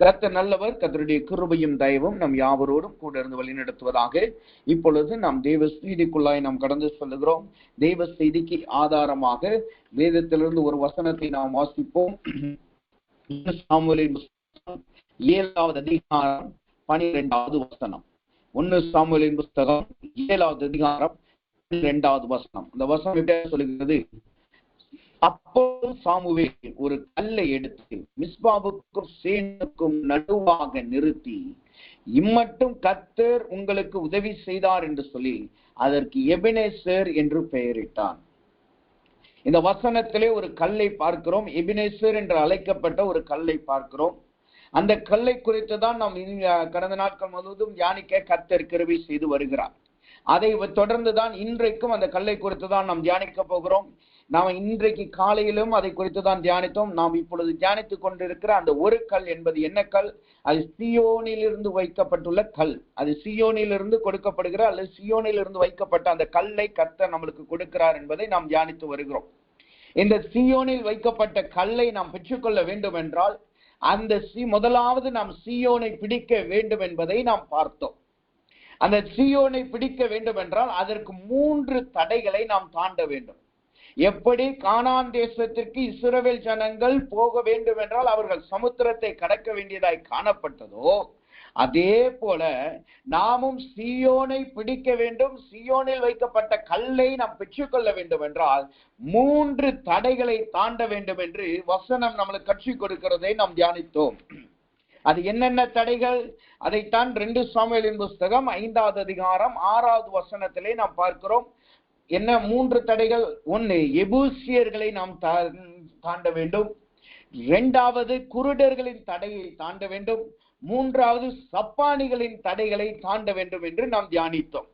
கர்த்தர் நல்லவர். கர்த்தருடைய கிருபையும் தயவும் நம் யாவரோடும் கூட இருந்து வழிநடத்துவதாக. இப்பொழுது நாம் தேவ செய்திக்குள்ளாய் நாம் கடந்து செல்லுகிறோம். தேவ செய்திக்கு ஆதாரமாக வேதத்திலிருந்து ஒரு வசனத்தை நாம் வாசிப்போம். சாமுவேலின் 7வது அதிகாரம் 12வது வசனம். 1 சாமுவேலின் புஸ்தகம் 7வது அதிகாரம் 12வது வசனம். இந்த வசனம் எப்படி சொல்லுகிறது? அப்போது சாமுவேல் ஒரு கல்லை எடுத்து மிஸ்பாவுக்கும் சேனுக்கும் நடுவாக நிறுத்தி, இம்மட்டும் கர்த்தர் உங்களுக்கு உதவி செய்தார் என்று சொல்லி அதற்கு எபெனேசர் என்று பெயரிட்டான். இந்த வசனத்திலே ஒரு கல்லை பார்க்கிறோம். எபெனேசர் என்று அழைக்கப்பட்ட ஒரு கல்லை பார்க்கிறோம். அந்த கல்லை குறித்து தான் நாம் கடந்த நாட்கள் முழுவதும் தியானிக்க கர்த்தர் கிருபை செய்து வருகிறார். அதை தொடர்ந்துதான் இன்றைக்கும் அந்த கல்லை குறித்து தான் நாம் தியானிக்க போகிறோம். நாம் இன்றைக்கு காலையிலும் அதை குறித்து தான் தியானித்தோம். நாம் இப்பொழுது தியானித்துக் கொண்டிருக்கிற அந்த ஒரு கல் என்பது என்ன கல்? அது சீயோனிலிருந்து வைக்கப்பட்டுள்ள கல். அது சீயோனிலிருந்து கொடுக்கப்படுகிற அல்லது சீயோனிலிருந்து வைக்கப்பட்ட அந்த கல்லை கர்த்தர் நம்மளுக்கு கொடுக்கிறார் என்பதை நாம் தியானித்து வருகிறோம். இந்த சீயோனில் வைக்கப்பட்ட கல்லை நாம் பெற்றுக்கொள்ள வேண்டும் என்றால் அந்த முதலாவது நாம் சீயோனை பிடிக்க வேண்டும் என்பதை நாம் பார்த்தோம். அந்த சீயோனை பிடிக்க வேண்டும் என்றால் அதற்கு 3 தடைகளை நாம் தாண்ட வேண்டும். எப்படி கானான் தேசத்திற்கு இஸ்ரவேல் ஜனங்கள் போக வேண்டும் என்றால் அவர்கள் சமுத்திரத்தை கடக்க வேண்டியதாய் காணப்பட்டதோ, அதே போல நாமும் சீயோனை பிடிக்க வேண்டும். சீயோனில் வைக்கப்பட்ட கல்லை நாம் பெற்றுக்கொள்ள வேண்டும் என்றால் 3 தடைகளை தாண்ட வேண்டும் என்று வசனம் நம்மளுக்கு கற்றுக் கொடுக்கிறதை நாம் தியானித்தோம். அது என்னென்ன தடைகள்? அதைத்தான் 2 சாமுவேலின் புஸ்தகம் 5வது அதிகாரம் 6வது வசனத்திலே நாம் பார்க்கிறோம். என்ன 3 தடைகள்? 1, எபூசியர்களை நாம் தாண்ட வேண்டும். 2வது குருடர்களின் தடையை தாண்ட வேண்டும். 3வது சப்பானிகளின் தடைகளை தாண்ட வேண்டும் என்று நாம் தியானித்தோம்.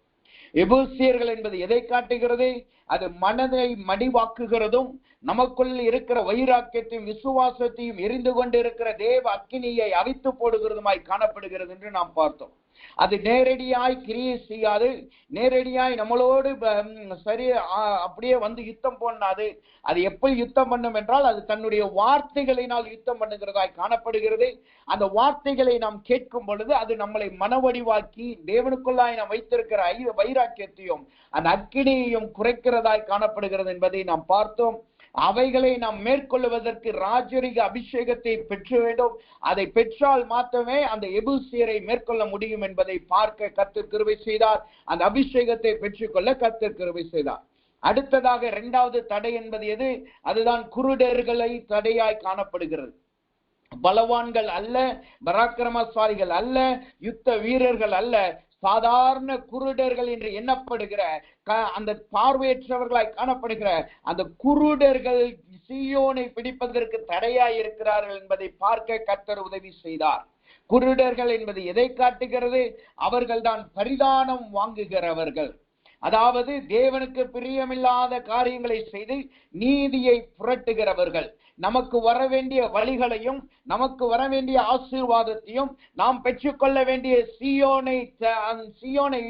எபூசியர்கள் என்பது எதை காட்டுகிறது? அது மனதை மடிவாக்குகிறதும் நமக்குள் இருக்கிற வைராக்கியத்தையும் விசுவாசத்தையும் எரிந்து கொண்டிருக்கிற தேவ அக்கினியை அவித்து போடுகிறதுமாய் காணப்படுகிறது என்று நாம் பார்த்தோம். அது நேரடியாய் கிரியை செய்யாது. நேரடியாய் நம்மளோடு சரி அப்படியே வந்து யுத்தம் பண்ணாது. அது எப்படி யுத்தம் பண்ணும் என்றால் அது தன்னுடைய வார்த்தைகளினால் யுத்தம் பண்ணுகிறதாய் காணப்படுகிறது. அந்த வார்த்தைகளை நாம் கேட்கும் பொழுது அது நம்மளை மனவடிவாக்கி தேவனுக்குள்ளாய் நாம் வைத்திருக்கிற வைராக்கியத்தையும் அந்த அக்கினியையும் குறைக்கிறதாய் காணப்படுகிறது என்பதை நாம் பார்த்தோம். அவைகளை நாம் மேற்கொள்வதற்கு ராஜரிக அபிஷேகத்தை பெற்ற வேண்டும். அதை பெற்றால் மாத்திரமே அந்த எபூசியரை மேற்கொள்ள முடியும் என்பதை பார்க்க கர்த்தர் கிருபை செய்தார். அந்த அபிஷேகத்தை பெற்றுக்கொள்ள கர்த்தர் கிருபை செய்தார். அடுத்ததாக 2வது தடை என்பது எது? அதுதான் குருடர்களை தடையாய் காணப்படுகிறது. பலவான்கள் அல்ல, பராக்கிரமசாலிகள் அல்ல, யுத்த வீரர்கள் அல்ல, சாதாரண குருடர்கள் என்று எண்ணப்படுகிற அந்த பார்வையற்றவர்களாய் காணப்படுகிற அந்த குருடர்கள் சீயோனை பிடிப்பதற்கு தடையாய் இருக்கிறார்கள் என்பதை பார்க்க கர்த்தர் உதவி செய்தார். குருடர்கள் என்பது எதை காட்டுகிறது? அவர்கள்தான் பரிதானம் வாங்குகிறவர்கள். அதாவது தேவனுக்கு பிரியமில்லாத காரியங்களை செய்து நீதியை புரட்டுகிறவர்கள். நமக்கு வர வேண்டிய வழிகளையும் நமக்கு வர வேண்டிய ஆசீர்வாதத்தையும் நாம் பெற்றுக்கொள்ள வேண்டிய சீயோனை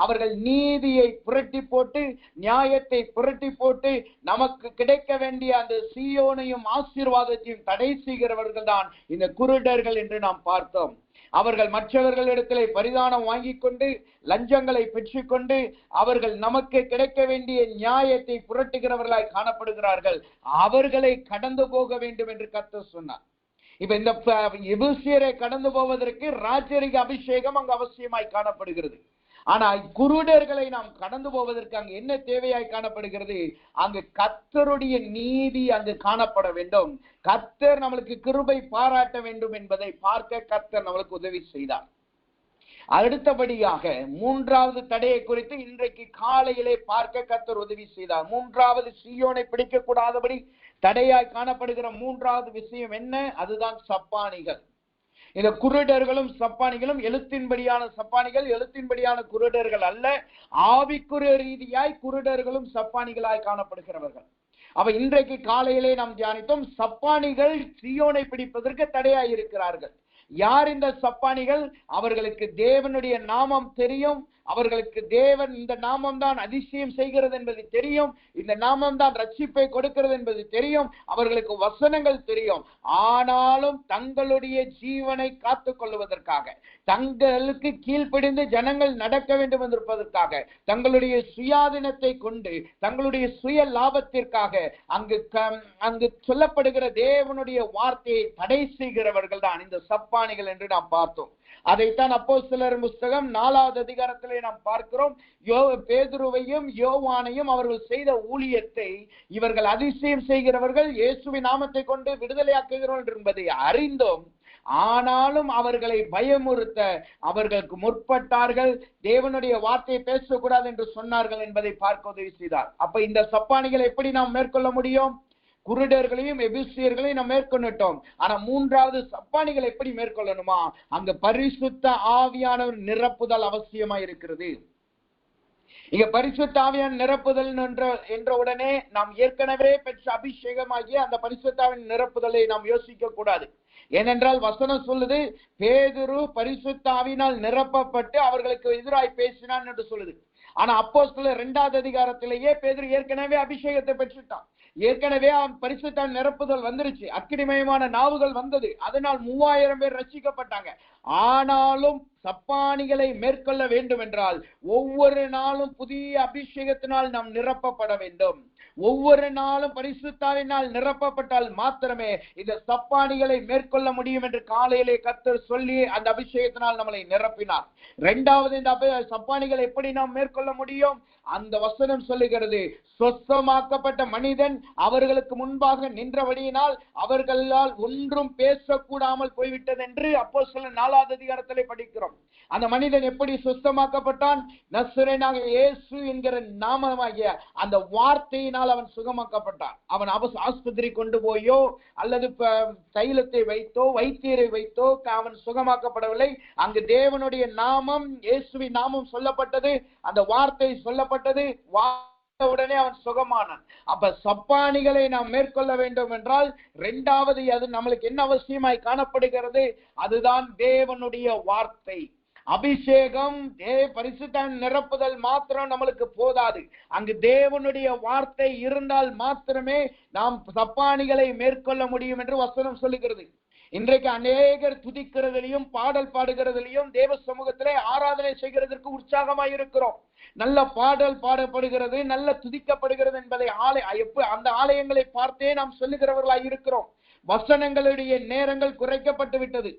அவர்கள் நீதியை புரட்டி போட்டு நியாயத்தை புரட்டி போட்டு நமக்கு கிடைக்க வேண்டிய அந்த சீயோனையும் ஆசீர்வாதத்தையும் தடை செய்கிறவர்கள் தான் இந்த குருடர்கள் என்று நாம் பார்த்தோம். அவர்கள் மற்றவர்களிடத்திலே பரிதானம் வாங்கி கொண்டு லஞ்சங்களை பெற்றுக்கொண்டு அவர்கள் நமக்கு கிடைக்க வேண்டிய நியாயத்தை புரட்டுகிறவர்களாய் காணப்படுகிறார்கள். அவர்களை கடந்து போக வேண்டும் என்று கர்த்தர் சொன்னார். இப்ப இந்த எபூசியரை கடந்து போவதற்கு ராஜரிக அபிஷேகம் அங்கு அவசியமாய் காணப்படுகிறது. ஆனால் குருடர்களை நாம் கடந்து போவதற்கு அங்கு என்ன தேவையாய் காணப்படுகிறது? அங்கு கர்த்தருடைய நீதி அங்கு காணப்பட வேண்டும். கர்த்தர் நம்மளுக்கு கிருபை பாராட்ட வேண்டும் என்பதை பார்க்க கர்த்தர் நம்மளுக்கு உதவி செய்தார். அடுத்தபடியாக 3வது தடையை குறித்து இன்றைக்கு காலையிலே பார்க்க கர்த்தர் உதவி செய்தார். 3வது சீயோனை பிடிக்க கூடாதபடி தடையாய் காணப்படுகிற 3வது விஷயம் என்ன? அதுதான் சப்பானிகள். இந்த குருடர்களும் சப்பானிகளும் எழுத்தின்படியான சப்பானிகள், எழுத்தின்படியான குருடர்கள் அல்ல. ஆவிக்குரிய ரீதியாய் குருடர்களும் சப்பானிகளாய் காணப்படுகிறவர்கள். அப்ப இன்றைக்கு காலையிலே நாம் தியானித்தோம், சப்பானிகள் சீயோனை பிடிப்பதற்கு தடையாய் இருக்கிறார்கள். யார் இந்த சப்பானிகள்? அவர்களுக்கு தேவனுடைய நாமம் தெரியும், அவர்களுக்கு தேவன் இந்த நாமம் தான் அதிசயம் செய்கிறது என்பது தெரியும், இந்த நாமம் தான் ரட்சிப்பை கொடுக்கிறது என்பது தெரியும், அவர்களுக்கு வசனங்கள் தெரியும். ஆனாலும் தங்களுடைய ஜீவனை காத்துக் கொள்வதற்காக, தங்களுக்கு கீழ்ப்படிந்து ஜனங்கள் நடக்க வேண்டும் என்பதற்காக, தங்களுடைய சுயாதீனத்தை கொண்டு தங்களுடைய சுய லாபத்திற்காக அங்கு சொல்லப்படுகிற தேவனுடைய வார்த்தையை தடை செய்கிறவர்கள் தான் இந்த சப்பானிகள் என்று நாம் பார்த்தோம். அதைத்தான் அப்போஸ்தலர் புத்தகம் 4வது அதிகாரத்திலே நாம் பார்க்கிறோம். பேதுருவையும் யோவானையும் அவர்கள் செய்த ஊழியத்தை இவர்கள் அதிசயம் செய்கிறவர்கள், இயேசுவின் நாமத்தை கொண்டு விடுதலையாக்குகிறவர்கள் என்பதை அறிந்தோம். ஆனாலும் அவர்களை பயமுறுத்த அவர்களுக்கு முற்பட்டார்கள். தேவனுடைய வார்த்தையை பேசக்கூடாது என்று சொன்னார்கள் என்பதை பார்க்க உதவி செய்தார். அப்ப இந்த சப்பானிகளை எப்படி நாம் மேற்கொள்ள முடியும்? குருடர்களையும் எபிசியர்களையும் நாம் மேற்கொண்டுட்டோம். ஆனா மூன்றாவது சப்பானிகளை எப்படி மேற்கொள்ளணுமா? அங்க பரிசுத்த ஆவியானவர் நிரப்புதல் அவசியமா இருக்கிறது. இங்க பரிசுத்த ஆவியான நிரப்புதல் என்ற உடனே நாம் ஏற்கனவே பெற்ற அபிஷேகமாகிய அந்த பரிசுத்தாவின் நிரப்புதலை நாம் யோசிக்க கூடாது. ஏனென்றால் வசனம் சொல்லுது, பேதுரு பரிசுத்த ஆவியினால் நிரப்பப்பட்டு அவர்களுக்கு எதிராய் பேசினான் என்று சொல்லுது. ஆனா அப்போஸ்தலர் 2வது அதிகாரத்திலேயே பேதுரு ஏற்கனவே அபிஷேகத்தை பெற்றுட்டான், ஏற்கனவே பரிசுத்த நிரப்புதல் வந்துருச்சு, அக்கினிமயமான நாவுகள் வந்தது, அதனால் 3000 பேர் ரட்சிக்கப்பட்டாங்க. ஆனாலும் சப்பானிகளை மேற்கொள்ள வேண்டும் என்றால் ஒவ்வொரு நாளும் புதிய அபிஷேகத்தினால் நாம் நிரப்பப்பட வேண்டும். ஒவ்வொரு நாளும் பரிசுத்தாவினால் நிரப்பப்பட்டால் மாத்திரமே இந்த சப்பானிகளை மேற்கொள்ள முடியும் என்று காலையிலே கர்த்தர் சொல்லி அந்த அபிஷேகத்தினால் நம்மளை நிரப்பினார். 2வது இந்த சப்பானிகளை எப்படி நாம் மேற்கொள்ள முடியும்? அந்த வசனம் சொல்லுகிறது, சொஸ்தமாக்கப்பட்ட மனிதன் அவர்களுக்கு முன்பாக நின்றபடியினால் அவர்களால் ஒன்றும் பேசக்கூடாமல் போய்விட்டது என்று அப்போஸ்தலர் 4வது அதிகாரத்திலே படிக்கிறோம். அந்த மனிதன் எப்படி சுத்தமாக்கப்பட்டான்? நசரேயனாக இயேசு என்கிற நாமமாகிய அந்த வார்த்தையினால் அவன் சுகமாக்கப்பட்டான். அவன் ஆஸ்பத்திரி கொண்டு போயோ அல்லது தைலத்தை வைத்தோ வைத்தியரை வைத்தோ அவன் சுகமாக்கப்படவில்லை. அங்கு தேவனுடைய நாமம், இயேசுவின் நாமம் சொல்லப்பட்டது, அந்த வார்த்தை சொல்லப்பட்டது, உடனே அவன் சுகமானான். அப்ப சப்பானிகளை நாம் மேற்கொள்ள வேண்டும் என்றால் 2வது அது நம்மளுக்கு என்ன அவசியமாய் காணப்படுகிறது? அதுதான் தேவனுடைய வார்த்தை. அபிஷேகம் பரிசுத்த நிரப்புதல் மாத்திரம் நம்மளுக்கு போதாது. அங்கு தேவனுடைய வார்த்தை இருந்தால் மாத்திரமே நாம் சப்பானிகளை மேற்கொள்ள முடியும் என்று வசனம் சொல்லுகிறது. இன்றைக்கு அநேகர் துதிக்கிறதிலையும் பாடல் பாடுகிறதிலையும் தேவ சமூகத்திலே ஆராதனை செய்கிறதற்கு உற்சாகமாய் இருக்கிறோம். நல்ல பாடல் பாடப்படுகிறது, நல்ல துதிக்கப்படுகிறது என்பதை அந்த ஆலயங்களை பார்த்தே நாம் சொல்லுகிறவர்களாய் இருக்கிறோம். வசனங்களுடைய நேரங்கள் குறைக்கப்பட்டு விட்டது.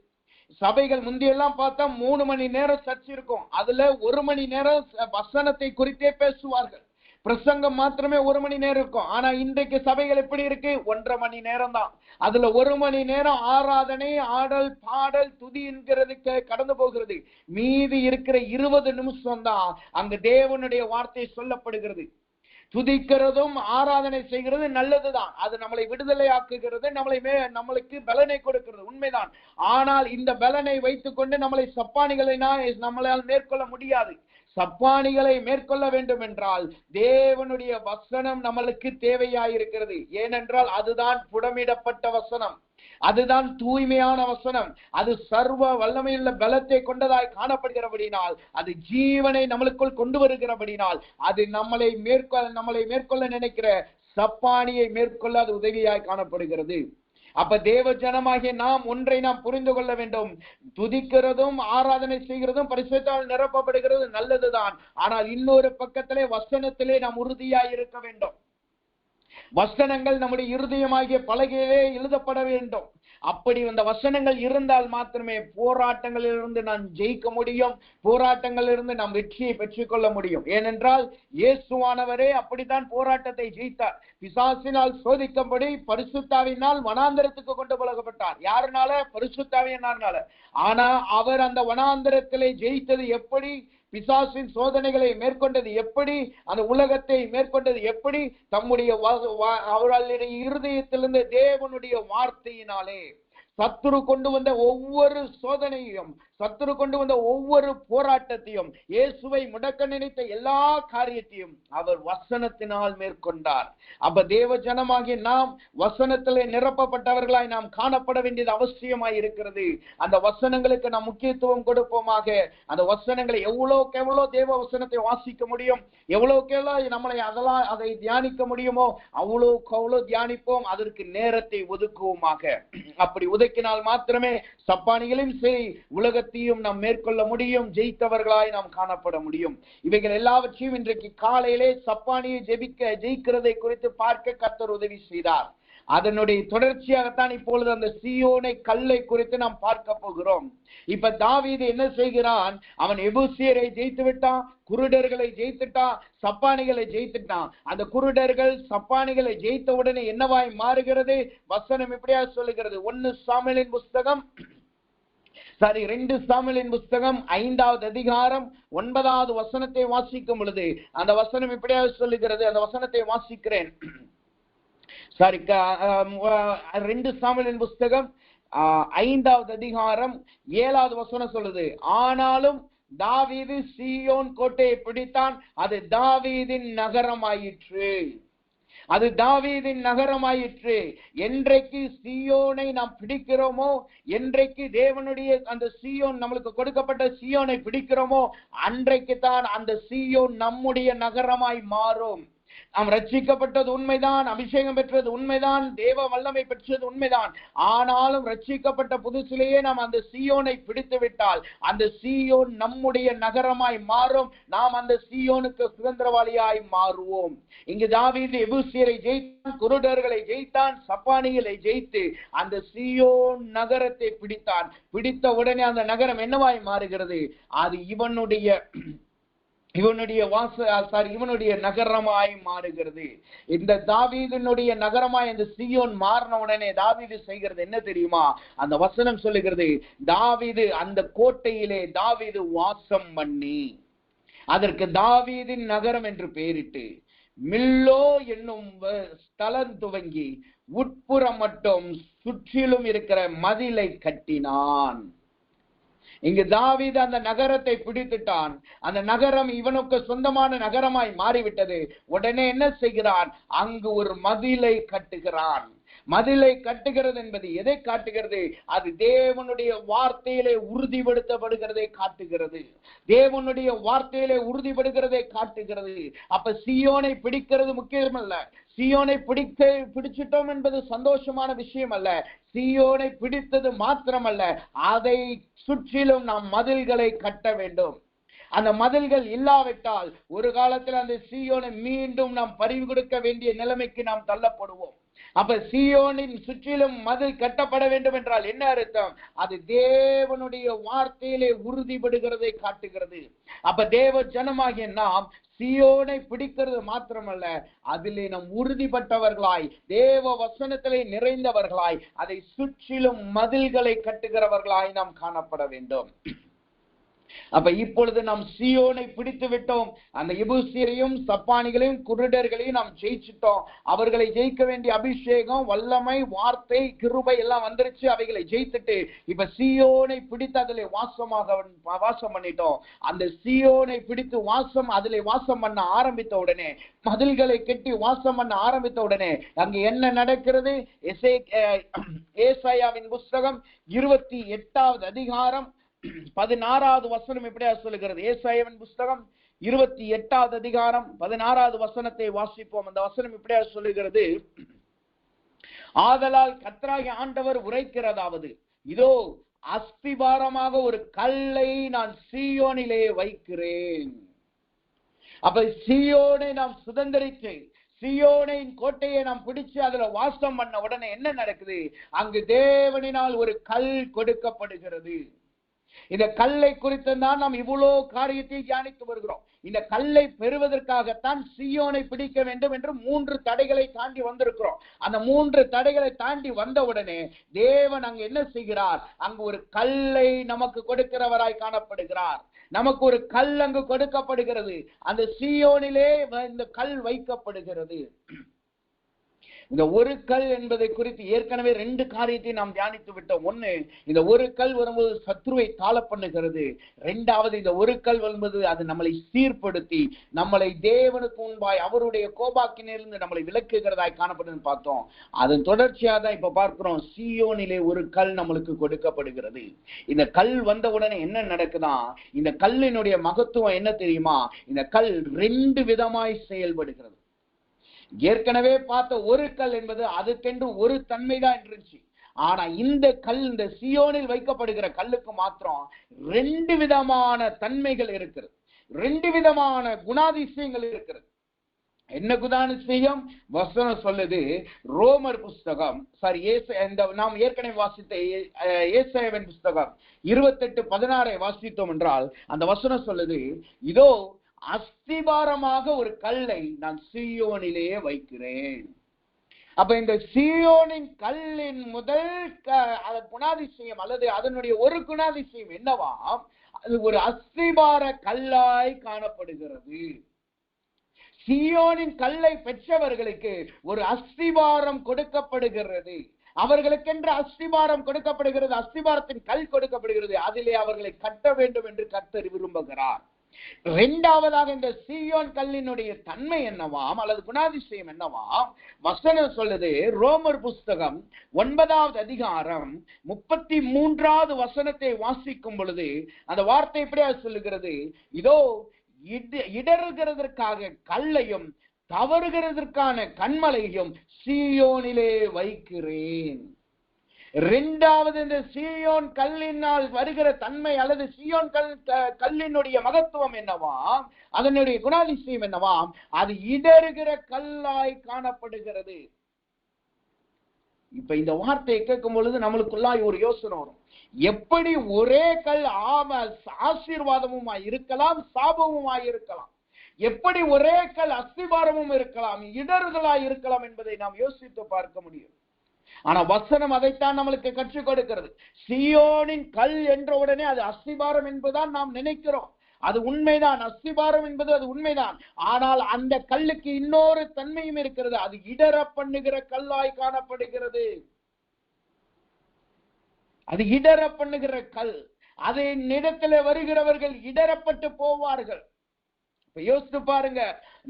சபைகள் முந்தியெல்லாம் பார்த்தா 3 மணி நேரம் சர்ச்சை இருக்கும், அதுல 1 மணி நேரம் வசனத்தை குறித்தே பேசுவார்கள். பிரசங்கம் மாத்திரமே 1 மணி நேரம் இருக்கும். ஆனா இன்றைக்கு சபைகள் எப்படி இருக்கு? 1.5 மணி நேரம் தான். அதுல 1 மணி நேரம் ஆராதனை, ஆடல், பாடல், துதி என்கிறதுக்கு கடந்து போகிறது. மீதி இருக்கிற 20 நிமிஷம் தான் அங்கு தேவனுடைய வார்த்தை சொல்லப்படுகிறது. துதிக்கிறதும் ஆராதனை செய்கிறது நல்லதுதான், அது நம்மளை விடுதலை ஆக்குகிறது, நம்மளுக்கு பலனை கொடுக்கிறது, உண்மைதான். ஆனால் இந்த பலனை வைத்துக் கொண்டு நம்மளை சப்பானிகளை நம்மளால் மேற்கொள்ள முடியாது. சப்பானிகளை மேற்கொள்ள வேண்டும் என்றால் தேவனுடைய வசனம் நம்மளுக்கு தேவையாயிருக்கிறது. ஏனென்றால் அதுதான் புடமிடப்பட்ட வசனம், அதுதான் தூய்மையான வசனம், அது சர்வ வல்லமையுள்ள பலத்தை கொண்டதாய் காணப்படுகிறபடினால், அது ஜீவனை நம்மளுக்குள் கொண்டு வருகிறபடினால், அது நம்மளை மேற்கொள்ள நினைக்கிற சப்பானியை மேற்கொள்ள அது உதவியாய் காணப்படுகிறது. அப்ப தேவ ஜனமாகிய நாம் ஒன்றை நாம் புரிந்து கொள்ள வேண்டும். துதிக்கிறதும் ஆராதனை செய்கிறதும் பரிசுத்தால் நிரப்பப்படுகிறது நல்லதுதான். ஆனால் இன்னொரு பக்கத்திலே வசனத்திலே நாம் உறுதியாய் இருக்க வேண்டும். வசனங்கள் நம்முடைய இருதயமாகிய பலகையிலே எழுதப்பட வேண்டும். அப்படி அந்த வசனங்கள் இருந்தால் மாத்திரமே போராட்டங்களிலிருந்து நாம் ஜெயிக்க முடியும், போராட்டங்களிலிருந்து நாம் வெற்றியை பெற்றுக்கொள்ள முடியும். ஏனென்றால் இயேசுவானவரே அப்படித்தான் போராட்டத்தை ஜெயித்தார். பிசாசினால் சோதிக்கும்படி பரிசுத்தாவினால் வனாந்தரத்துக்கு கொண்டு போகப்பட்டார். யாருனால? பரிசுத்தாவியினால. ஆனா அவர் அந்த வனாந்தரத்திலே ஜெயித்தது எப்படி? பிசாசின் சோதனைகளை மேற்கொண்டது எப்படி? அந்த உலகத்தை மேற்கொண்டது எப்படி? தம்முடைய அவர்களுடைய இருதயத்திலிருந்து தேவனுடைய வார்த்தையினாலே சத்துரு கொண்டு வந்த ஒவ்வொரு சோதனையும், சத்துரு கொண்டு வந்த ஒவ்வொரு போராட்டத்தையும், இயேசுவை முடக்க நினைத்த எல்லா காரியத்தையும் அவர் வசனத்தினால் மேற்கொண்டார். அப்ப தேவ ஜனமாகிய நாம் வசனத்திலே நிரப்பப்பட்டவர்களாய் நாம் காணப்பட வேண்டியது அவசியமாய் இருக்கிறது. அந்த வசனங்களுக்கு நாம் முக்கியத்துவம் கொடுப்போமாக. அந்த வசனங்களை எவ்வளோக்கு எவ்வளோ தேவ வசனத்தை வாசிக்க முடியும், எவ்வளோக்கு எவ்வளோ நம்மளை அதை தியானிக்க முடியுமோ அவ்வளோக்கு அவ்வளோ தியானிப்போம். அதற்கு நேரத்தை ஒதுக்குவோமாக. அப்படி ஒதுக்கினால் மாத்திரமே சப்பானிகளும் சரி உலகத்தையும் நாம் மேற்கொள்ள முடியும், ஜெயித்தவர்களாய் நாம் காணப்பட முடியும். இவைகள் எல்லாவற்றையும் இன்றைக்கு காலையிலே சப்பானியை ஜெயிக்கிறதை குறித்து பார்க்க கர்த்தர் உதவி செய்தார். அதனுடைய தொடர்ச்சியாகத்தான் இப்பொழுது அந்த சீயோனை கல்லை குறித்து நாம் பார்க்க போகிறோம். இப்ப தாவீது என்ன செய்கிறான்? அவன் எபூசியரை ஜெயித்து விட்டான், குருடர்களை ஜெயித்துட்டான், சப்பானிகளை ஜெயித்துட்டான். அந்த குருடர்கள் சப்பானிகளை ஜெயித்த உடனே என்னவாய் மாறுகிறது? வசனம் இப்படியா சொல்லுகிறது. 2 சாமுவேலின் புஸ்தகம் 5வது அதிகாரம் 9வது வசனத்தை வாசிக்கும் பொழுது அந்த வசனம் இப்படியா சொல்லுகிறது. அந்த வசனத்தை வாசிக்கிறேன். 2 சாமுவேலின் புஸ்தகம் 5வது அதிகாரம் 7வது வசனம் சொல்லுது. ஆனாலும் தாவீது சீயோன் கோட்டையை பிடித்தான், அது தாவீதின் நகரமாயிற்று. அது தாவீதின் நகரமாயிற்று. என்றைக்கு சீயோனை நாம் பிடிக்கிறோமோ, என்றைக்கு தேவனுடைய அந்த சீயோன் நம்மளுக்கு கொடுக்கப்பட்ட சீயோனை பிடிக்கிறோமோ, அன்றைக்கு தான் அந்த சீயோன் நம்முடைய நகரமாய் மாறும். நாம் ரட்சிக்கப்பட்டது உண்மைதான், அபிஷேகம் பெற்றது உண்மைதான், தேவ வல்லமை பெற்றது உண்மைதான். ஆனாலும் ரட்சிக்கப்பட்ட புதுசிலேயே நாம் அந்த சீயோனை பிடித்து விட்டால் அந்த சீயோன் நம்முடைய நகரமாய் மாறும். நாம் அந்த சீயோனுக்கு சுதந்திரவாளியாய் மாறுவோம். இங்கு தாவீது எபூசியரை ஜெயித்தான், குருடர்களை ஜெயித்தான், சப்பானிகளை ஜெயித்து அந்த சீயோன் நகரத்தை பிடித்தான். பிடித்த உடனே அந்த நகரம் என்னவாய் மாறுகிறது? அது இவனுடைய நகரமாய் மாறுகிறது. இந்த தாவீதினுடைய நகரமாய் இந்த சீயோன் மாறின உடனே தாவீது செய்கிறது என்ன தெரியுமா? அந்த வசனம் சொல்லுகிறது, தாவீது அந்த கோட்டையிலே தாவீது வாசம் பண்ணி அதற்கு தாவீதின் நகரம் என்று பெயரிட்டு மில்லோ என்னும் ஸ்தலம் துவங்கி உட்புறம் மட்டும் சுற்றிலும் இருக்கிற மதிலை கட்டினான். இங்கு தாவீது அந்த நகரத்தை பிடித்துட்டான். அந்த நகரம் இவனுக்கு சொந்தமான நகரமாய் மாறிவிட்டது. உடனே என்ன செய்கிறான்? அங்கு ஒரு மதிலை கட்டுகிறான். மதிலை கட்டுகிறது என்பது எதை காட்டுகிறது? அது தேவனுடைய வார்த்தையிலே உறுதிப்படுத்தப்படுகிறதை காட்டுகிறது. தேவனுடைய வார்த்தையிலே உறுதிப்படுகிறதை காட்டுகிறது. அப்ப சீயோனை பிடிக்கிறது முக்கியமல்ல. சீயோனை பிடிச்சிட்டோம் என்பது சந்தோஷமான விஷயம் அல்ல. சீயோனை பிடித்தது மாத்திரமல்ல, அதை சுற்றிலும் நாம் மதில்களை கட்ட வேண்டும். அந்த மதில்கள் இல்லாவிட்டால் ஒரு காலத்தில் அந்த சீயோனை மீண்டும் நாம் பறிவு கொடுக்க வேண்டிய நிலைமைக்கு நாம் தள்ளப்படுவோம். அப்ப சீயோனின் சுற்றிலும் மதில் கட்டப்பட வேண்டும் என்றால் என்ன அர்த்தம்? அது தேவனுடைய வார்த்தையிலே உறுதிப்படுகிறதை காட்டுகிறது. அப்ப தேவ ஜனமாகிய நாம் சீயோனை பிடிக்கிறது மாத்திரமல்ல, அதிலே நாம் உறுதிப்பட்டவர்களாய், தேவ வசனத்திலே நிறைந்தவர்களாய், அதை சுற்றிலும் மதில்களை கட்டுகிறவர்களாய் நாம் காணப்பட வேண்டும். அப்ப இப்பொழுது நாம் சீயோனை பிடித்து விட்டோம். அந்த எபூசியரையும் சப்பானிகளையும் குருடர்களையும் நாம் ஜெயிச்சிட்டோம். அவர்களை ஜெயிக்க வேண்டிய அபிஷேகம், வல்லமை, வார்த்தை, கிருபை எல்லாம் வந்துருச்சு. அவைகளை ஜெயித்துட்டு இப்ப சீயோனை பிடித்து அதிலே வாசம் பண்ணிட்டோம். அந்த சீயோனை பிடித்து அதிலே வாசம் பண்ண ஆரம்பித்த உடனே, மதில்களை கட்டி வாசம் பண்ண ஆரம்பித்த உடனே அங்கு என்ன நடக்கிறது? ஏசாயாவின் புஸ்தகம் 28வது அதிகாரம் 16வது வசனம் இப்படியா சொல்லுகிறது. ஏசாயாவின் புஸ்தகம் 28வது அதிகாரம் 16வது வசனத்தை வாசிப்போம். அந்த வசனம் இப்படியா சொல்லுகிறது, ஆதலால் கர்த்தராகிய ஆண்டவர் உரைக்கிறதாவது, இதோ அஸ்திபாரமாக ஒரு கல்லை நான் சீயோனிலே வைக்கிறேன். அப்ப சீயோனை நாம் சுதந்திரித்து சீயோனின் கோட்டையை நாம் பிடிச்சு அதுல வாசம் பண்ண உடனே என்ன நடக்குது? அங்கு தேவனினால் ஒரு கல் கொடுக்கப்படுகிறது. இந்த கல்லை குறித்து தான் நாம் இவ்வளவு காரியத்தை தியானித்து வருகிறோம். இந்த கல்லை பெறுவதற்காகத்தான் சீயோனை பிடிக்க வேண்டும் என்று 3 தடைகளை தாண்டி வந்திருக்கிறோம். அந்த 3 தடைகளை தாண்டி வந்த உடனே தேவன் அங்கு என்ன செய்கிறார்? அங்கு ஒரு கல்லை நமக்கு கொடுக்கிறவராய் காணப்படுகிறார். நமக்கு ஒரு கல் அங்கு கொடுக்கப்படுகிறது. அந்த சீயோனிலே இந்த கல் வைக்கப்படுகிறது. இந்த ஒரு கல் என்பதை குறித்து ஏற்கனவே 2 காரியத்தை நாம் தியானித்து விட்டோம். ஒண்ணு, இந்த ஒரு கல் வரும்போது சத்ருவை தாழ பண்ணுகிறது. 2வது, இந்த ஒரு கல் வரும்போது அது நம்மளை சீர்படுத்தி நம்மளை தேவனுக்கு முன்பாய் அவருடைய கோபாக்கினிலிருந்து நம்மளை விலக்குகிறதாய் காணப்படுன்னு பார்த்தோம். அதன் தொடர்ச்சியாக தான் இப்ப பார்க்கிறோம், சீயோனிலே ஒரு கல் நம்மளுக்கு கொடுக்கப்படுகிறது. இந்த கல் வந்த உடனே என்ன நடக்குதா, இந்த கல்லினுடைய மகத்துவம் என்ன தெரியுமா? இந்த கல் 2 விதமாய் செயல்படுகிறது. ஏற்கனவே பார்த்த ஒரு கல் என்பது அதுக்கென்று ஒரு தன்மைதான் இருந்துச்சு. ஆனா இந்த கல், இந்த சியோனில் வைக்கப்படுகிற கல்லுக்கு மாத்திரம் 2 விதமான தன்மைகள் இருக்கிறது, 2 விதமான குணாதிசயங்கள் இருக்கிறது. என்ன குணாதிசயம்? வசனம் சொல்லுது, ரோமர் புஸ்தகம் நாம் ஏற்கனவே வாசித்த ஏசாயாவின் புஸ்தகம் 28:16 வாசித்தோம் என்றால் அந்த வசனம் சொல்லுது, இதோ அஸ்திபாரமாக ஒரு கல்லை நான் சீயோனிலேயே வைக்கிறேன். அப்ப இந்த சீயோனின் கல்லின் முதல் குணாதிசயம் அல்லது அதனுடைய ஒரு குணாதிசயம் என்னவா? அது ஒரு அஸ்திபார கல்லாய் காணப்படுகிறது. சீயோனின் கல்லை பெற்றவர்களுக்கு ஒரு அஸ்திபாரம் கொடுக்கப்படுகிறது. அவர்களுக்கென்று அஸ்திபாரம் கொடுக்கப்படுகிறது, அஸ்திபாரத்தின் கல் கொடுக்கப்படுகிறது. அதிலே அவர்களை கட்ட வேண்டும் என்று கர்த்தர் விரும்புகிறார். 2வதாக இந்த சீயோன் கல்லினுடைய தன்மை என்னவாம் அல்லது குணாதிசயம் என்னவாம்? வசனம் சொல்லுது, ரோமர் புஸ்தகம் 9வது அதிகாரம் 33வது வசனத்தை வாசிக்கும் பொழுது அந்த வார்த்தை எப்படியா சொல்லுகிறது, இதோ இடறுகிறதற்காக கல்லையும் தவறுகிறதற்கான கண்மலையும் சீயோனிலே வைக்கிறேன். 2வது, இந்த சீயோன் கல்லினால் வருகிற தன்மை அல்லது சீயோன் கல்லினுடைய மகத்துவம் என்னவாம், அதனுடைய குணாதிசயம் என்னவாம்? அது இடறுகிற கல்லாய் காணப்படுகிறது. இப்ப இந்த வார்த்தையை கேட்கும் பொழுது நம்மளுக்குள்ளாய் ஒரு யோசனை வரும். எப்படி ஒரே கல் ஆசீர்வாதமுமாய் இருக்கலாம், சாபமுமாய் இருக்கலாம்? எப்படி ஒரே கல் அஸ்திபாரமும் இருக்கலாம், இடறுதலாய் இருக்கலாம் என்பதை நாம் யோசித்து பார்க்க முடியும். ஆனா வசனம் அதைத்தான் நம்மளுக்கு கற்றுக் கொடுக்கிறது. சீயோனின் கல் என்ற உடனே அது அஸ்திபாரம் என்பதுதான் நாம் நினைக்கிறோம். அது உண்மைதான், அஸ்திபாரம் என்பது அது உண்மைதான். ஆனால் அந்த கல்லுக்கு இன்னொரு தன்மையும் இருக்கிறது. அது இடர பண்ணுகிற கல்லாய் காணப்படுகிறது. அது இடர பண்ணுகிற கல். அதன் இடத்துல வருகிறவர்கள் இடரப்பட்டு போவார்கள். யோசித்து பாருங்க,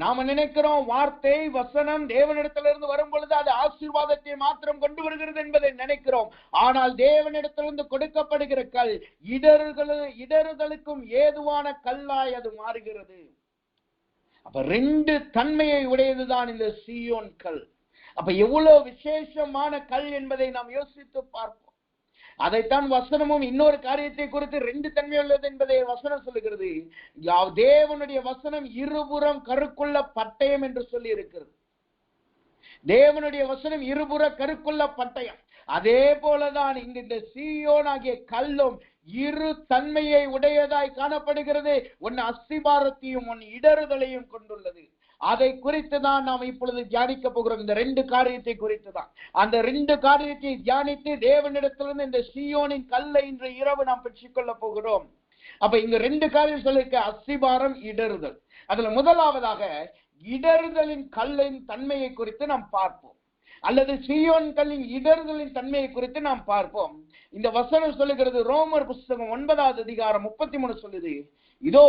நாம நினைக்கிறோம் வார்த்தை வசனம் தேவனிடத்திலிருந்து வரும் பொழுது அது ஆசீர்வாதத்தை மாத்திரம் கொண்டு வருகிறது என்பதை நினைக்கிறோம். ஆனால் தேவனிடத்திலிருந்து கொடுக்கப்படுகிற கல் இடறுதலுக்கும் ஏதுவான கல்லாய் அது மாறுகிறது. அப்ப 2 தன்மையை உடையதுதான் இந்த சீயோன் கல். அப்ப எவ்வளவு விசேஷமான கல் என்பதை நாம் யோசித்து பார்ப்போம். அதைத்தான் வசனமும் இன்னொரு காரியத்தை குறித்து 2 தன்மை உள்ளது என்பதை வசனம் சொல்லுகிறது. தேவனுடைய வசனம் இருபுறம் கருக்குள்ள பட்டயம் என்று சொல்லி இருக்கிறது. தேவனுடைய வசனம் இருபுற கருக்குள்ள பட்டயம். அதே போலதான் இங்கு இந்த சீயோன் ஆகிய கல்லும் இரு தன்மையை உடையதாய் காணப்படுகிறது. ஒன்னு அஸ்திபாரத்தையும் ஒன்னு இடறுதலையும் கொண்டுள்ளது. அதை குறித்து தான் நாம் இப்பொழுது தியானிக்க போகிறோம். இந்த 2 காரியத்தை குறித்து தான். அந்த 2 காரியத்தை தியானித்து தேவனிடத்திலிருந்து இந்த சீயோனின் கல்லை இன்று இரவு நாம் பெற்றுக்கொள்ள போகிறோம். அப்ப இங்க 2 காரியம் சொல்லிருக்க, அஸ்திபாரம், இடறுதல். அதுல முதலாவதாக இடறுதலின் கல்லின் தன்மையை குறித்து நாம் பார்ப்போம், அல்லது சீயோன் கல்லின் இடறுதலின் தன்மையை குறித்து நாம் பார்ப்போம். இந்த வசனம் சொல்லுகிறது, ரோமர் புஸ்தகம் 9வது அதிகாரம் 33 சொல்லுது, இதோ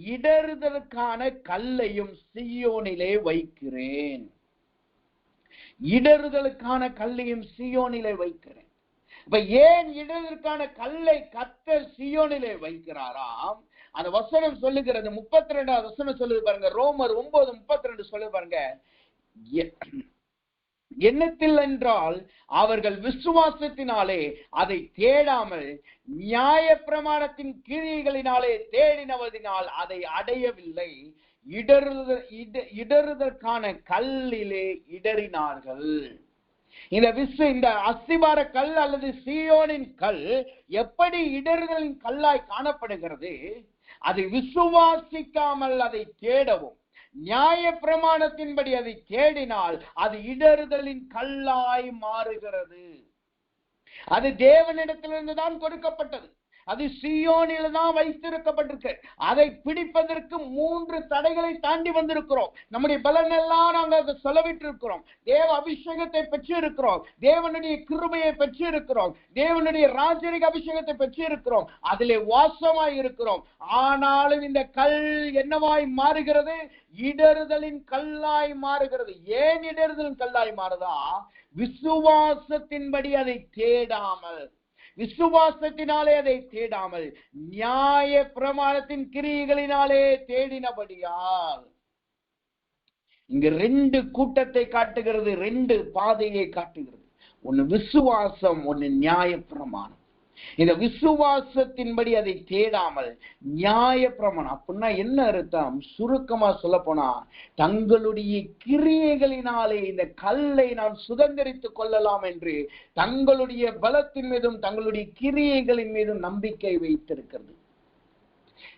இடறுதலுக்கான கல்லையும் சீயோனிலே வைக்கிறேன். இடறுதலுக்கான கல்லையும் சீயோனிலே வைக்கிறேன். இப்ப ஏன் இடறுதலுக்கான கல்லை கர்த்தர் சீயோனிலே வைக்கிறாராம்? அந்த வசனம் சொல்லுகிறது, 32வது வசனம் சொல்லுது பாருங்க, ரோமர் 9:32 சொல்லுது பாருங்க, எண்ணத்தில் என்றால் அவர்கள் விசுவாசத்தினாலே அதை தேடாமல் நியாய பிரமாணத்தின் கிரியைகளினாலே தேடினவதினால் அதை அடையவில்லை. இடறுதற்கான கல்லிலே இடறினார்கள். இந்த அஸ்திபார கல் அல்லது சீயோனின் கல் எப்படி இடறுதலின் கல்லாய் காணப்படுகிறது? அதை விசுவாசிக்காமல் அதை தேடவும் நியாய பிரமாணத்தின்படி அதை தேடினால் அது இடறுதலின் கல்லாய் மாறுகிறது. அது தேவனிடத்திலிருந்து தான் கொடுக்கப்பட்டது. அது சீயோனில் தான் வைத்திருக்கப்பட்டிருக்கு. அதை பிடிப்பதற்கு 3 தடைகளை தாண்டி வந்திருக்கிறோம். நம்முடைய பலன் எல்லாம் நாங்கள் அதை செலவிட்டு இருக்கிறோம். தேவ அபிஷேகத்தை பெற்று இருக்கிறோம், தேவனுடைய கிருபையை பெற்று இருக்கிறோம், தேவனுடைய ராஜரிக அபிஷேகத்தை பெற்று இருக்கிறோம், அதிலே வாசமாய் இருக்கிறோம். ஆனாலும் இந்த கல் என்னவாய் மாறுகிறது? இடறுதலின் கல்லாய் மாறுகிறது. ஏன் இடறுதலின் கல்லாய் மாறுதா? விசுவாசத்தின்படி அதை தேடாமல், விசுவாசத்தினாலே அதை தேடாமல், நியாய பிரமாணத்தின் கிரியைகளினாலே தேடினபடியால். இங்க 2 கூட்டத்தை காட்டுகிறது, 2 பாதையை காட்டுகிறது. ஒன்னு விசுவாசம், ஒன்னு நியாய பிரமாணம். இந்த விசுவாசத்தின்படி அதை தேடாமல் நியாய பிரமாணம் அப்படின்னா என்ன அர்த்தம்? சுருக்கமா சொல்ல போனா, தங்களுடைய கிரியைகளினாலே இந்த கல்லை நான் சுதந்திரித்துக் கொள்ளலாம் என்று தங்களுடைய பலத்தின் மீதும் தங்களுடைய கிரியைகளின் மீதும் நம்பிக்கை வைத்திருக்கிறது.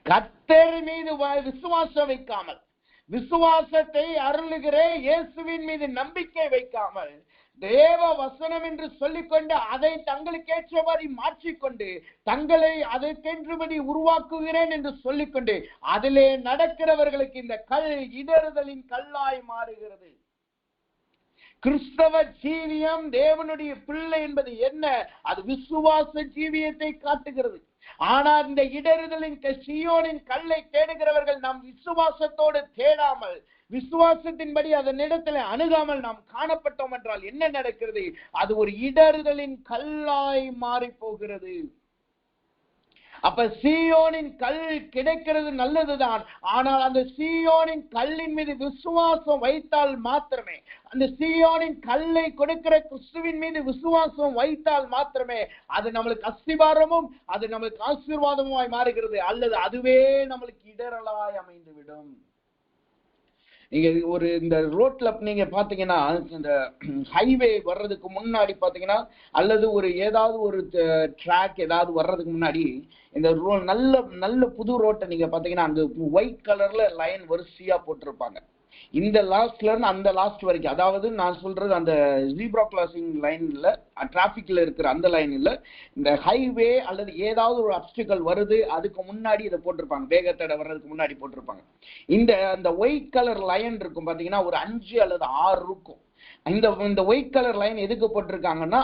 கர்த்தர் மீது விசுவாசம் வைக்காமல், விசுவாசத்தை அருளுகிற இயேசுவின் மீது நம்பிக்கை வைக்காமல், தேவ வசனம் என்று சொல்லிக்கொண்டு அதை தங்களுக்கு ஏற்றபடி மாற்றிக்கொண்டு தங்களை அதற்கென்றபடி உருவாக்குகிறேன் என்று சொல்லிக்கொண்டு அதிலே நடக்கிறவர்களுக்கு இந்த கல் இடறுதலின் கல்லாய் மாறுகிறது. கிறிஸ்தவ ஜீவியம், தேவனுடைய பிள்ளை என்பது என்ன? அது விசுவாச ஜீவியத்தை காட்டுகிறது. ஆனால் இந்த இடறுதலின் சீயோனின் கல்லை தேடுகிறவர்கள் நாம் விசுவாசத்தோடு தேடாமல், விசுவாசத்தின்படி அதனிடத்தில் அணுகாமல் நாம் காணப்பட்டோம் என்றால் என்ன நடக்கிறது? அது ஒரு இடறுதலின் கல்லாய் மாறி போகிறது. அப்ப சீயோனின் கல் கிடைக்கிறது நல்லதுதான். ஆனால் அந்த சீயோனின் கல்லின் மீது விசுவாசம் வைத்தால் மாத்திரமே, அந்த சீயோனின் கல்லை கொடுக்கிற கிறிஸ்துவின் மீது விசுவாசம் வைத்தால் மாத்திரமே அது நம்மளுக்கு அஸ்திபாரமும் அது நம்மளுக்கு ஆசீர்வாதமாய் மாறுகிறது. அல்லது அதுவே நம்மளுக்கு இடரலாய் அமைந்துவிடும். நீங்க ஒரு இந்த ரோட்ல நீங்க பாத்தீங்கன்னா, இந்த ஹைவே வர்றதுக்கு முன்னாடி பாத்தீங்கன்னா, அல்லது ஒரு ஏதாவது ஒரு ட்ராக் ஏதாவது வர்றதுக்கு முன்னாடி இந்த நல்ல நல்ல புது ரோட்டை நீங்க பாத்தீங்கன்னா அங்க ஒயிட் கலர்ல லைன் வரிசையா போட்டிருப்பாங்க. இந்த லாஸ்ட்ல இருந்து அந்த லாஸ்ட் வரைக்கும், அதாவது நான் சொல்றது அந்த ஜீப்ரா கிராசிங் லைன்ல, டிராபிக்ல இருக்கிற அந்த லைன் இல்ல, இந்த ஹைவே அல்லது ஏதாவது ஒரு அப்டிக்கல் வருது அதுக்கு முன்னாடி இதை போட்டிருப்பாங்க, வேகத்தடை வர்றதுக்கு முன்னாடி போட்டிருப்பாங்க. அந்த ஒயிட் கலர் லைன் இருக்கும் பாத்தீங்கன்னா, ஒரு 5 அல்லது 6 இருக்கும். இந்த ஒயிட் கலர் லைன் எதுக்கு போட்டிருக்காங்கன்னா,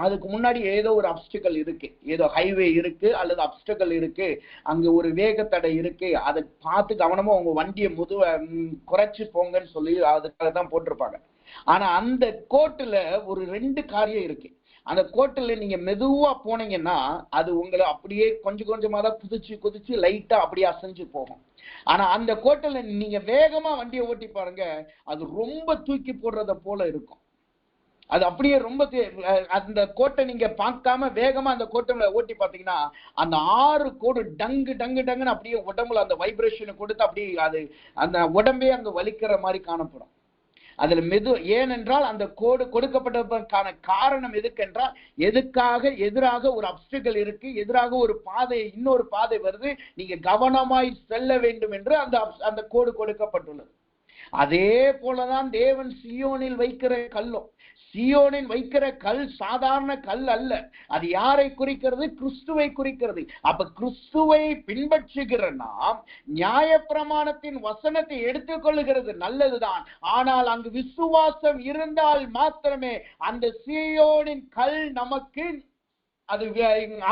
அதுக்கு முன்னாடி ஏதோ ஒரு அப்டிக்கல் இருக்கு, ஏதோ ஹைவே இருக்கு அல்லது அப்டிக்கல் இருக்கு, அங்க ஒரு வேகத்தடை இருக்கு, அதை பார்த்து கவனமா உங்க வண்டியை குறைச்சு போங்கன்னு சொல்லி அதுக்காக தான் போட்டிருப்பாங்க. ஆனா அந்த கோட்டுல ஒரு 2 காரியம் இருக்கு. அந்த கோட்டுல நீங்க மெதுவா போனீங்கன்னா அது உங்களை அப்படியே கொஞ்சம் கொஞ்சமா தான் குதிச்சு லைட்டா அப்படியே அசைஞ்சு போகும். ஆனா அந்த கோட்டுல நீங்க வேகமா வண்டியை ஓட்டி பாருங்க, அது ரொம்ப தூக்கி போடுறத போல இருக்கும். அது அப்படியே ரொம்ப அந்த கோட்டை நீங்க பார்க்காம வேகமா அந்த கோட்டை ஓட்டி பார்த்தீங்கன்னா அந்த 6 கோடு டங்கு டங்கு டங்குன்னு அப்படியே உடம்புல அந்த வைப்ரேஷனை கொடுத்து அப்படியே அது அந்த உடம்பே அங்க வலிக்கிற மாதிரி காணப்படும். அதுல ஏனென்றால் அந்த கோடு கொடுக்கப்பட்டதற்கான காரணம் எதுக்கென்றால், எதிராக ஒரு அப்டிக்கல் இருக்கு, எதிராக ஒரு பாதை, இன்னொரு பாதை வருது, நீங்க கவனமாய் செல்ல வேண்டும் என்று அந்த கோடு கொடுக்கப்பட்டுள்ளது. அதே போலதான் தேவன் சீயோனில் வைக்கிற கல்லும். சீயோனில் வைக்கிற கல் சாதாரண கல் அல்ல. அது யாரை குறிக்கிறது? கிறிஸ்துவை குறிக்கிறது. அப்ப கிறிஸ்துவை பின்பற்றுகிற நாம் நியாயப்பிரமாணத்தின் வசனத்தை எடுத்துக்கொள்ளுகிறது நல்லதுதான். ஆனால் அங்கு விசுவாசம் இருந்தால் மாத்திரமே அந்த சீயோனின் கல் நமக்கு அது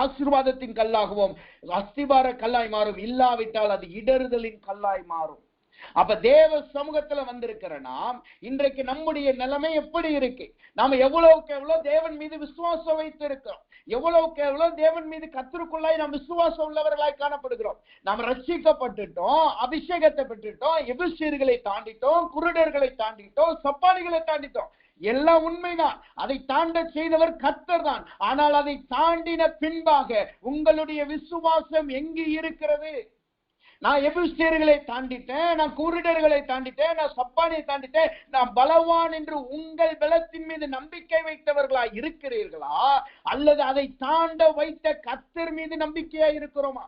ஆசீர்வாதத்தின் கல்லாகவும் அஸ்திபார கல்லாய் மாறும். இல்லாவிட்டால் அது இடறுதலின் கல்லாய் மாறும். அப்ப தேவ சமூகத்துல வந்திருக்கிற நாம் இன்றைக்கு நம்முடைய நிலைமை எப்படி இருக்கு? நாம எவ்வளவுக்கு எவ்வளவு தேவன் மீது விசுவாசம் வைத்து இருக்கிறோம், எவ்வளவுக்கு எவ்வளவு தேவன் மீது கர்த்தருக்குள்ளாய் நாம் விசுவாசம் உள்ளவர்களாய் காணப்படுகிறோம். நாம் ரட்சிக்கப்பட்டுட்டோம், அபிஷேகத்தை பெற்றுட்டோம், எபிரேயர்களை தாண்டிட்டோம், குருடர்களை தாண்டிட்டோம், சப்பானிகளை தாண்டிட்டோம். எல்லாம் உண்மைதான். அதை தாண்ட செய்தவர் கர்த்தர் தான். ஆனால் அதை தாண்டின பின்பாக உங்களுடைய விசுவாசம் எங்கு இருக்கிறது? நான் எபிரேயர்களை தாண்டிட்டேன், நான் குருடர்களை தாண்டிட்டேன், நான் சப்பானியை தாண்டிட்டேன், நான் பலவான் என்று உங்கள் பலத்தின் மீது நம்பிக்கை வைத்தவர்களா இருக்கிறீர்களா? அல்லது அதை தாண்ட வைத்த கர்த்தர் மீது நம்பிக்கையா இருக்கிறோமா?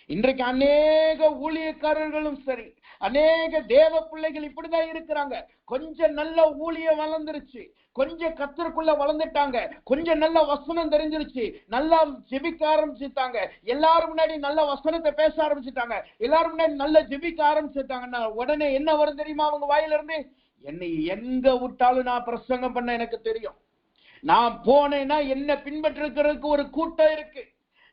இன்றைக்கு அநேக ஊழியக்காரர்களும் சரி, அநேக தேவ பிள்ளைகள் இப்படிதான் இருக்கிறாங்க. கொஞ்சம் நல்ல ஊழியம் வளர்ந்துருச்சு, கொஞ்சம் கர்த்தருக்குள்ள வளர்ந்துட்டாங்க, கொஞ்சம் நல்ல வசனம் தெரிஞ்சிருச்சு, நல்லா ஜெபிக்க ஆரம்பிச்சுட்டாங்க, எல்லாரும் முன்னாடி நல்ல வசனத்தை பேச ஆரம்பிச்சுட்டாங்க, எல்லாரும் முன்னாடி நல்ல ஜெபிக்க ஆரம்பிச்சுட்டாங்கன்னா உடனே என்ன வரும் தெரியுமா அவங்க வாயில இருந்து? என்னை எங்க விட்டாலும் நான் பிரசங்கம் பண்ண எனக்கு தெரியும், நான் போனேன்னா என்ன பின்பற்றுறதுக்கு ஒரு கூட்டம் இருக்கு,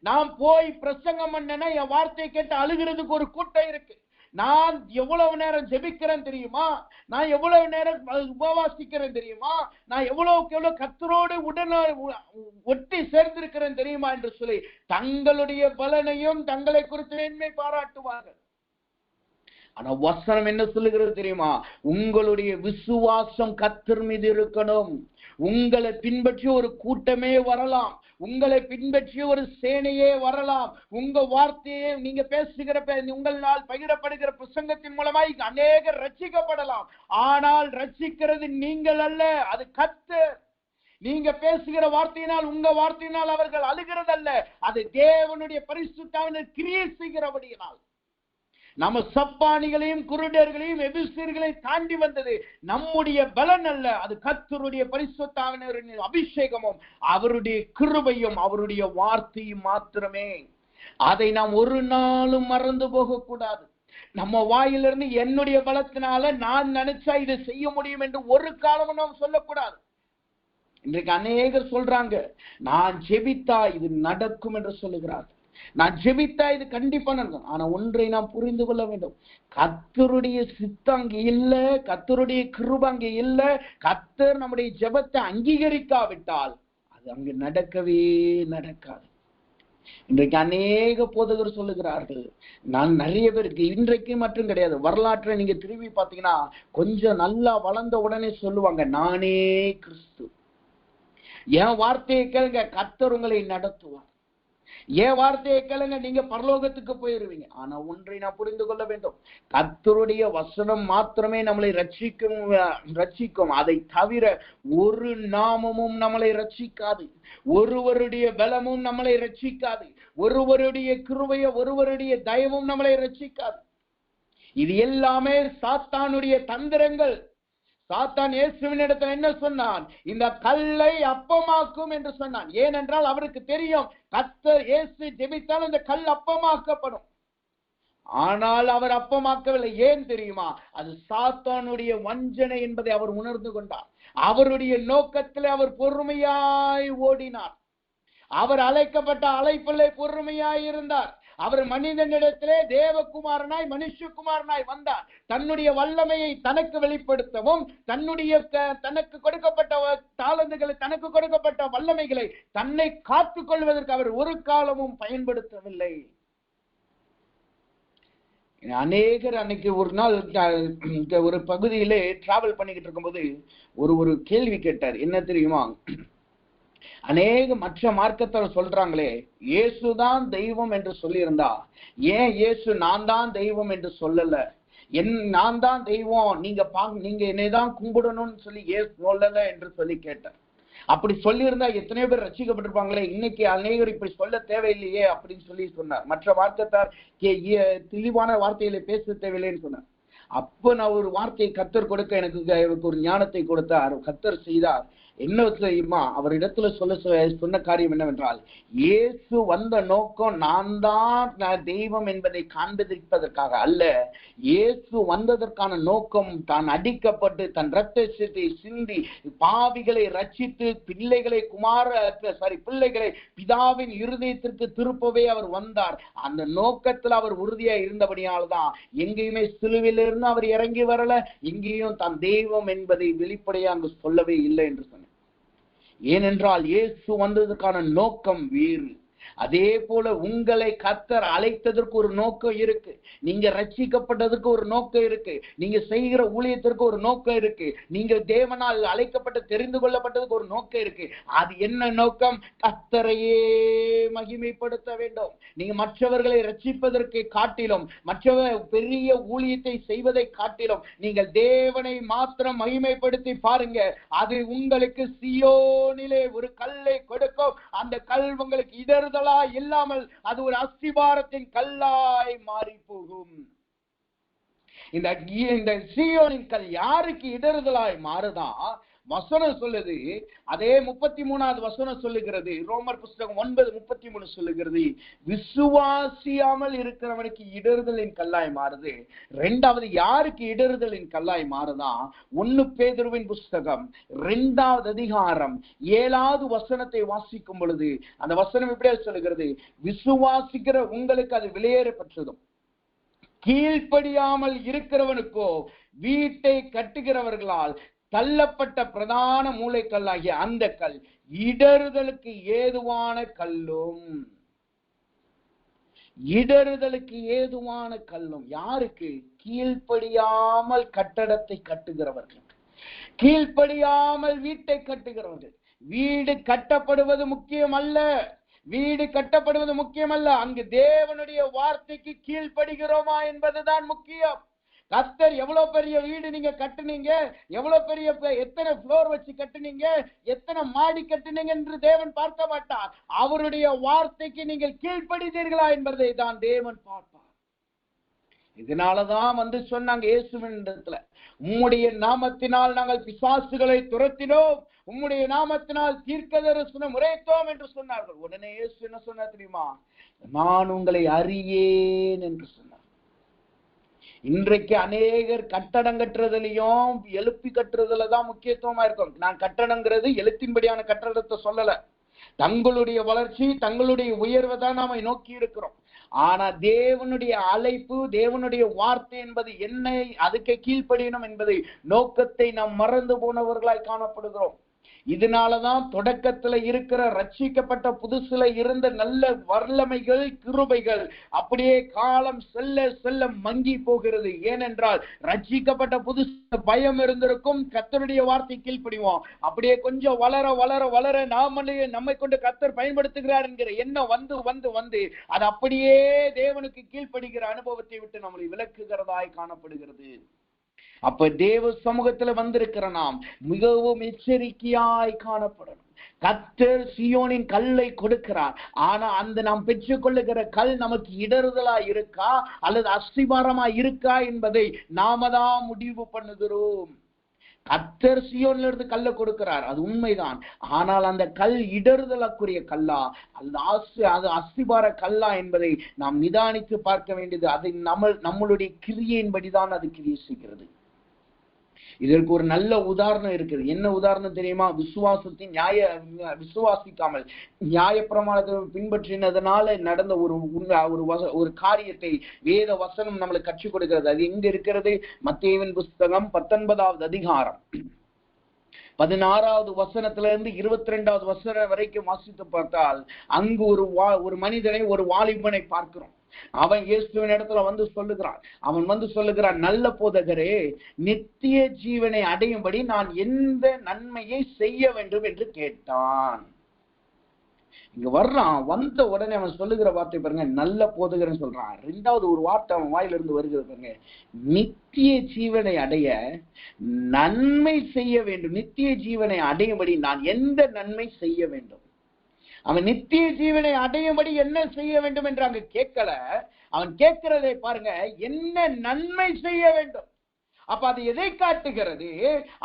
நான் போய் பிரசங்கம் பண்ணேன்னா என் வார்த்தையை கேட்டு அழுகிறதுக்கு ஒரு கூட்டம் இருக்கு, நான் எவ்வளவு நேரம் ஜெபிக்கிறேன் தெரியுமா, நான் எவ்வளவு நேரம் உபவாசிக்கிறேன் தெரியுமா, நான் எவ்வளவுக்கு எவ்வளவு கர்த்தரோடு உடனே ஒட்டி சேர்ந்திருக்கிறேன் தெரியுமா என்று சொல்லி தங்களுடைய பலனையும் தங்களை குறித்து மேன்மை பாராட்டுவார்கள். ஆனா வசனம் என்ன சொல்லுகிறது தெரியுமா? உங்களுடைய விசுவாசம் கர்த்தர் மீது இருக்கணும். உங்களை பின்பற்றி ஒரு கூட்டமே வரலாம், உங்களை பின்பற்றி ஒரு சேனையே வரலாம், உங்க வார்த்தையே நீங்க பேசுகிற உங்களால் பகிரப்படுகிற பிரசங்கத்தின் மூலமாய் அநேகர் ரட்சிக்கப்படலாம். ஆனால் ரட்சிக்கிறது நீங்கள் அல்ல, அது கர்த்தர். நீங்க பேசுகிற வார்த்தையினால், உங்க வார்த்தையினால் அவர்கள் அழுகிறது அல்ல, அது தேவனுடைய பரிசுத்த ஆவியானவர் கிரியை செய்கிறபடியினால். நம்ம சப்பானிகளையும் குருடர்களையும் எபிசியர்களையும் தாண்டி வந்தது நம்முடைய பலன் அல்ல, அது கர்த்தருடைய பரிசுத்த ஆவியானவரின் அபிஷேகமும் அவருடைய கிருபையும் அவருடைய வார்த்தையும் மாத்திரமே. அதை நாம் ஒரு நாளும் மறந்து போக கூடாது. நம்ம வாயிலிருந்து என்னுடைய பலத்தினால நான் நினைச்சா இதை செய்ய முடியும் என்று ஒரு காலமும் நாம் சொல்லக்கூடாது. இன்றைக்கு அநேகர் சொல்றாங்க, நான் ஜெபித்தா இது நடக்கும் என்று சொல்லுகிறார்கள், நான் ஜெபித்தா இது கண்டிப்பா நடக்கும். ஆனா ஒன்றை நாம் புரிந்து கொள்ள வேண்டும், கர்த்தருடைய சித்தம் அங்கே இல்ல, கர்த்தருடைய கிருபை அங்கே இல்ல, கர்த்தர் நம்முடைய ஜெபத்தை அங்கீகரிக்காவிட்டால் அது அங்கு நடக்கவே நடக்காது. இன்றைக்கு அநேக போதகர் சொல்லுகிறார்கள், நான் நிறைய பேருக்கு இன்றைக்கு மட்டும் கிடையாது, வரலாற்றை நீங்க திரும்பி பார்த்தீங்கன்னா கொஞ்சம் நல்லா வளர்ந்த உடனே சொல்லுவாங்க, நானே கிறிஸ்து, என் வார்த்தையை கேளுங்க கர்த்தர் உங்களை நடத்துவார், என் வார்த்தையை கேளுங்க நீங்க பரலோகத்துக்கு போயிருவீங்க. ஆனா ஒன்றை நான் புரிந்து கொள்ள வேண்டும், கர்த்தருடைய வசனம் மாத்திரமே நம்மளை ரட்சிக்கும். அதை தவிர ஒரு நாமமும் நம்மளை ரட்சிக்காது, ஒருவருடைய பலமும் நம்மளை ரட்சிக்காது, ஒருவருடைய கிருபையோ ஒருவருடைய தயவும் நம்மளை ரட்சிக்காது. இது எல்லாமே சாத்தானுடைய தந்திரங்கள். சாத்தான் இயேசுவின் இடத்துல என்ன சொன்னான்? இந்த கல்லை அப்பமாக்கும் என்று சொன்னான். ஏனென்றால் அவருக்கு தெரியும் கர்த்தர் இயேசு ஜெபித்தால் இந்த கல் அப்பமாக்கப்படும். ஆனால் அவர் அப்பமாக்கவில்லை. ஏன் தெரியுமா? அது சாத்தானுடைய வஞ்சனை என்பதை அவர் உணர்ந்து கொண்டார். அவருடைய நோக்கத்தில் அவர் பொறுமையாய் ஓடினார். அவர் அழைக்கப்பட்ட அழைப்பிலே பொறுமையாய் இருந்தார். அவர் மனிதனிடத்திலே தேவகுமாரனாய் மனுஷகுமாரனாய் வந்தார். தன்னுடைய வல்லமையை தனக்கு வெளிப்படுத்தவும், தனக்கு கொடுக்கப்பட்ட தாளந்துகளை, தனக்கு கொடுக்கப்பட்ட வல்லமைகளை தன்னை காத்துக் கொள்வதற்கு அவர் ஒரு காலமும் பயன்படுத்தவில்லை. அநேகர் அன்னைக்கு ஒரு நாள் ஒரு பகுதியிலே டிராவல் பண்ணிக்கிட்டு இருக்கும்போது ஒரு கேள்வி கேட்டார். என்ன தெரியுமா? அநேக மற்ற மார்க்கத்தார் சொல்றாங்களே இயேசுதான் தெய்வம் என்று சொல்லியிருந்தா, ஏன் இயேசு நான் தான் தெய்வம் என்று சொல்லல? நான் தான் தெய்வம், நீங்க என்னைதான் கும்பிடணும்னு சொல்லி ஏசு சொல்லல என்று சொல்லி கேட்டார். அப்படி சொல்லியிருந்தா எத்தனையோ பேர் ரட்சிக்கப்பட்டிருப்பாங்களே, இன்னைக்கு அநேகர் இப்படி சொல்ல தேவையில்லையே அப்படின்னு சொல்லி சொன்னார். மற்ற மார்க்கத்தார் தெளிவான வார்த்தையில பேச தேவையில்லைன்னு சொன்னார். அப்ப நான் ஒரு வார்த்தையை கர்த்தர் கொடுக்க எனக்கு ஒரு ஞானத்தை கொடுத்தார். கர்த்தர் செய்தார் என்ன தெரியுமா? அவர் இடத்துல சொன்ன காரியம் என்னவென்றால், இயேசு வந்த நோக்கம் நான் தான் தெய்வம் என்பதை காண்பிப்பதற்காக அல்ல. இயேசு வந்ததற்கான நோக்கம் தான் அடிக்கப்பட்டு தன் இரத்தத்தை சிந்தி பாவிகளை ரட்சித்து பிள்ளைகளை பிதாவின் இருதயத்திற்கு திருப்பவே அவர் வந்தார். அந்த நோக்கத்தில் அவர் உறுதியா இருந்தபடியால்தான் எங்கேயுமே சிலுவையிலிருந்து அவர் இறங்கி வரல, எங்கேயும் தான் தெய்வம் என்பதை வெளிப்படையா அங்கு சொல்லவே இல்லை என்று சொன்னார். ஏனென்றால் இயேசு வந்ததற்கான நோக்கம் வேறு. அதே போல உங்களை கர்த்தர் அழைத்ததற்கு ஒரு நோக்கம் இருக்கு, நீங்க ரட்சிக்கப்பட்டதுக்கு ஒரு நோக்கம் இருக்கு, நீங்க செய்கிற ஊழியத்திற்கு ஒரு நோக்கம் இருக்கு, நீங்க தேவனால் அழைக்கப்பட்டு தெரிந்து கொள்ளப்பட்டதுக்கு ஒரு நோக்கம் இருக்கு. அது என்ன நோக்கம்? கர்த்தரையே மகிமைப்படுத்த வேண்டும். நீங்க மற்றவர்களை ரட்சிப்பதற்கு காட்டிலும், மற்றவர் பெரிய ஊழியத்தை செய்வதை காட்டிலும் நீங்கள் தேவனை மாத்திரம் மகிமைப்படுத்தி பாருங்க. அது உங்களுக்கு சியோனிலே ஒரு கல்லை கொடுக்கும். அந்த கல் உங்களுக்கு இடர்தான் இடறுதலா இல்லாமல் அது ஒரு அஸ்திபாரத்தின் கல்லாய் மாறி போகும். இந்த சீயோனின் கல் யாருக்கு இடறுதலாய் மாறுதா? வசனம் சொல்லுது. அதே 33வது வசனம் சொல்லுகிறது. ரோமர் புஸ்தகம் 9:33 சொல்லுகிறது, விசுவாசியாமல் இருக்கிறவனுக்கு இடறுதலின் கல்லாய் மாறுது. இரண்டாவது யாருக்கு இடறுதலின் கல்லாய் மாறுதா? 1 பேதுருவின் புஸ்தகம் 2வது அதிகாரம் 7வது வசனத்தை வாசிக்கும் பொழுது அந்த வசனம் இப்படியே சொல்லுகிறது, விசுவாசிக்கிற உங்களுக்கு அது வெளியேறப்பட்டதும் கீழ்ப்படியாமல் இருக்கிறவனுக்கோ வீட்டை கட்டுகிறவர்களால் தள்ளப்பட்ட பிரதான மூளைக்கல்லாகிய அந்த கல் இடறுதலுக்கு ஏதுவான கல்லும். இடறுதலுக்கு ஏதுவான கல்லும் யாருக்கு? கீழ்ப்படியாமல் கட்டடத்தை கட்டுகிறவர்கள், கீழ்ப்படியாமல் வீட்டை கட்டுகிறவர்கள். வீடு கட்டப்படுவது முக்கியம் அல்ல, வீடு கட்டப்படுவது முக்கியமல்ல, அங்கு தேவனுடைய வார்த்தைக்கு கீழ்ப்படுகிறோமா என்பதுதான் முக்கியம். கர்த்தர் எவ்வளவு பெரிய வீடு நீங்க கட்டுனீங்க, எவ்வளவு பெரிய எத்தனை ஃப்ளோர் வச்சு கட்டுனீங்க, எத்தனை மாடி கட்டுனீங்க என்று தேவன் பார்க்க மாட்டார். அவருடைய வார்த்தைக்கு நீங்கள் கீழ்ப்படுகிறீர்களா என்பதை தான் தேவன் பார்ப்பார். இதனாலதான் சொன்னாங்க இயேசுவின் இடத்துல, உம்முடைய நாமத்தினால் நாங்கள் பிசாசுகளை துரத்தினோம், உம்முடைய நாமத்தினால் தீர்க்கதரிசனம் உரைத்தோம் என்று சொன்னார்கள். உடனே இயேசு என்ன சொன்னார் தெரியுமா? நான் உங்களை அறியேன் என்று சொன்னார். இன்றைக்கு அநேகர் கட்டடம் கட்டுறதுலயும் எழுப்பி கட்டுறதுல தான் முக்கியத்துவமா இருக்கும். நான் கட்டடங்கிறது எழுத்தின்படியான கட்டடத்தை சொல்லல, தங்களுடைய வளர்ச்சி தங்களுடைய உயர்வை தான் நாம நோக்கி இருக்கிறோம். ஆனா தேவனுடைய அழைப்பு, தேவனுடைய வார்த்தை என்பது என்ன, அதுக்கு கீழ்ப்படியணும் என்பதை நோக்கத்தை நாம் மறந்து போனவர்களாய் காணப்படுகிறோம். இதனாலதான் தொடக்கத்துல இருக்கிற ரட்சிக்கப்பட்ட புதுசுல இருந்த நல்ல வல்லமைகள், கிருபைகள் அப்படியே காலம் செல்ல செல்ல மங்கி போகிறது. ஏனென்றால் ரட்சிக்கப்பட்ட புதுசு பயம் இருந்திருக்கும், கர்த்தருடைய வார்த்தை கீழ்ப்படிவோம். அப்படியே கொஞ்சம் வளர வளர வளர நம்மை கொண்டு கர்த்தர் பயன்படுத்துகிறார் என்கிற எண்ணம் வந்து வந்து வந்து அது அப்படியே தேவனுக்கு கீழ்ப்படுகிற அனுபவத்தை விட்டு நம்மளை விலக்குகிறதாய் காணப்படுகிறது. அப்ப தேவ சமூகத்துல வந்திருக்கிற நாம் மிகவும் எச்சரிக்கையாய் காணப்படணும். கர்த்தர் சீயோனின் கல்லை கொடுக்கிறார். ஆனா அந்த நாம் பெற்றுக்கொள்ளுகிற கல் நமக்கு இடறுதலா இருக்கா அல்லது அஸ்திபாரமா இருக்கா என்பதை நாம தான் முடிவு பண்ணுகிறோம். கர்த்தர் சீயோன்ல இருந்து கல்லை கொடுக்கிறார், அது உண்மைதான். ஆனால் அந்த கல் இடறுதலுக்குரிய கல்லா அது அஸ்திபார கல்லா என்பதை நாம் நிதானித்து பார்க்க வேண்டியது. அதை நம்மளுடைய கிரியையின்படிதான் அது கிரியை செய்கிறது. இதற்கு ஒரு நல்ல உதாரணம் இருக்குது. என்ன உதாரணம் தெரியுமா? விசுவாசிக்காமல் நியாயப்பிரமாணத்தை பின்பற்றினதுனால நடந்த ஒரு காரியத்தை வேத வசனம் நம்மளுக்கு கற்றுக் கொடுக்கிறது. அது எங்க இருக்கிறது? மத்தேயுவின் புஸ்தகம் 19வது அதிகாரம் 16வது வசனத்திலிருந்து 22வது வசனம் வரைக்கும் வாசித்து பார்த்தால் அங்கு ஒரு மனிதனை, ஒரு வாலிபனை பார்க்கிறோம். அவன் இயேசுவின் இடத்துல அவன் சொல்லுகிறான், நல்ல போதகரே, நித்திய ஜீவனை அடையும்படி நான் எந்த நன்மையை செய்ய வேண்டும் என்று கேட்டான். இங்க வந்த உடனே அவன் சொல்லுகிற வார்த்தை பாருங்க, நல்ல போதகர்னு சொல்றான். 2வது ஒரு வார்த்தை அவன் வாயிலிருந்து வருகிறது பாருங்க, நித்திய ஜீவனை அடைய நன்மை செய்ய வேண்டும். நித்திய ஜீவனை அடையும்படி நான் எந்த நன்மை செய்ய வேண்டும்? அவன் நித்திய ஜீவனை அடையும்படி என்ன செய்ய வேண்டும் என்று அங்கு கேட்கல. அவன் கேட்கிறதை பாருங்க, என்ன நன்மை செய்ய வேண்டும். அப்ப அது எதை காட்டுகிறது?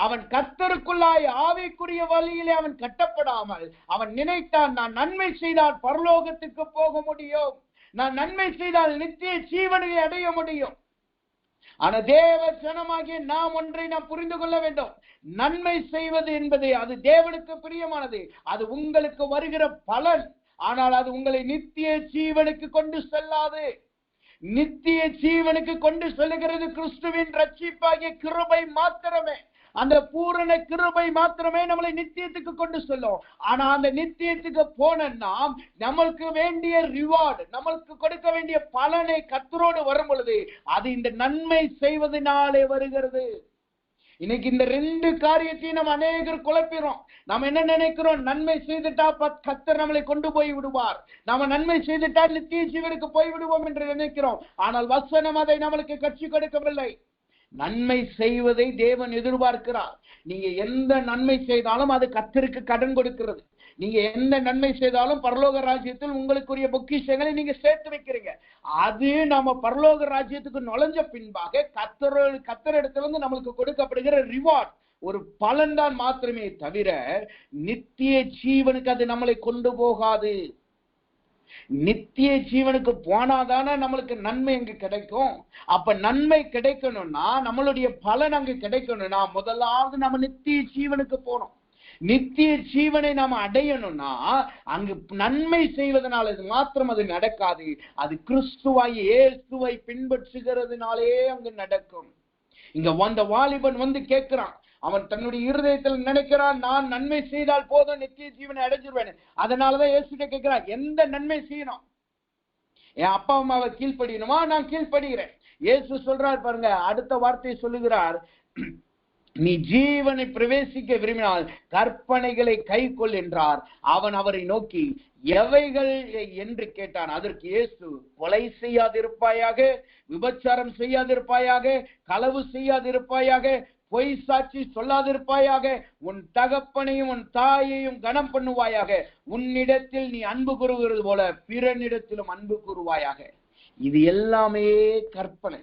அவன் கர்த்தருக்குள்ளாய் ஆவிக்குரிய வழியிலே அவன் கட்டப்படாமல் அவன் நினைத்தான், நான் நன்மை செய்தால் பரலோகத்துக்கு போக முடியும், நான் நன்மை செய்தால் நித்திய ஜீவனை அடைய முடியும். ஆனா தேவ ஜனமாகிய நாம் ஒன்றை நாம் புரிந்து கொள்ள வேண்டும். நன்மை செய்வது என்பது அது தேவனுக்கு பிரியமானது, அது உங்களுக்கு வருகிற பலன். ஆனால் அது உங்களை நித்திய ஜீவனுக்கு கொண்டு செல்லாது. நித்திய ஜீவனுக்கு கொண்டு செல்லுகிறது கிறிஸ்துவின் ரட்சிப்பாகிய கிருபை மாத்திரமே. அந்த பூரண கிருபை மாத்திரமே நம்மளை நித்தியத்துக்கு கொண்டு செல்லும். ஆனா அந்த நித்தியத்துக்கு போன நாம் நம்மளுக்கு வேண்டிய ரிவார்டு, நம்மளுக்கு கொடுக்க வேண்டிய பலனை கர்த்தரோடு வரும் பொழுது அது இந்த நன்மை செய்வதனாலே வருகிறது. இன்னைக்கு இந்த 2 காரியத்தையும் நம்ம அநேகர் குழப்பிறோம். நம்ம என்ன நினைக்கிறோம்? நன்மை செய்துட்டா கர்த்தர் நம்மளை கொண்டு போய் விடுவார், நாம நன்மை செய்துட்டா நித்திய ஜீவனுக்கு போய் விடுவோம் என்று நினைக்கிறோம். ஆனால் வசனம் அதை நம்மளுக்கு கற்றுக் கொடுக்கவில்லை. நன்மை செய்வதை தேவன் எதிர்பார்க்கிறார். நீங்க எந்த நன்மை செய்தாலும் அது கர்த்தருக்கு கடன் கொடுக்கிறது. நீங்க எந்த நன்மை செய்தாலும் பரலோக ராஜ்யத்தில் உங்களுக்குரிய பொக்கிஷங்களை நீங்க சேர்த்து வைக்கிறீங்க. அது நம்ம பரலோக ராஜ்யத்துக்கு நுழைஞ்ச பின்பாக கர்த்தரிடத்திலிருந்து நம்மளுக்கு கொடுக்கப்படுகிற ரிவார்ட், ஒரு பலன் தான் மாத்திரமே தவிர நித்திய ஜீவனுக்கு அது நம்மளை கொண்டு போகாது. நித்திய ஜீவனுக்கு போனாதானே நம்மளுக்கு நன்மை அங்கு கிடைக்கும். அப்ப நன்மை கிடைக்கணும்னா, நம்மளுடைய பலன் அங்கு கிடைக்கணும்னா, முதலாவது நம்ம நித்திய ஜீவனுக்கு போனோம். நித்திய ஜீவனை நாம் அடையணும்னா அங்கு நன்மை செய்வதனால மாத்திரம் அது நடக்காது. அது கிறிஸ்துவாய் இயேசுவை பின்பற்றுகிறதுனாலே அங்கு நடக்கும். இங்க வந்த வாலிபன் வந்து கேட்கிறான். அவன் தன்னுடைய இருதயத்தில் நினைக்கிறான், நான் நன்மை செய்தால் போதும், நித்திய ஜீவனை அடைஞ்சிருவேன். அதனாலதான் இயேசுகிட்ட கேட்கிறான், எந்த நன்மை செய்யணும்? என் அப்பா அம்மாவை கீழ்ப்படியணுமா? நான் கீழ்ப்படுகிறேன். இயேசு சொல்றார் பாருங்க, அடுத்த வார்த்தையை சொல்லுகிறார், நீ ஜீவனை பிரவேசிக்க விரும்பினால் கற்பனைகளை கைக்கொள் என்றார். அவன் அவரை நோக்கி எவைகள் என்று கேட்டான். அதற்கு இயேசு, கொலை செய்யாதிருப்பாயாக, விபச்சாரம் செய்யாதிருப்பாயாக, களவு செய்யாதிருப்பாயாக, பொய் சாட்சி சொல்லாதிருப்பாயாக, உன் தகப்பனையும் உன் தாயையும் கனம் பண்ணுவாயாக, உன்னிடத்தில் நீ அன்பு கூறுகிறது போல பிறனிடத்திலும் அன்பு கூறுவாயாக. இது எல்லாமே கற்பனை.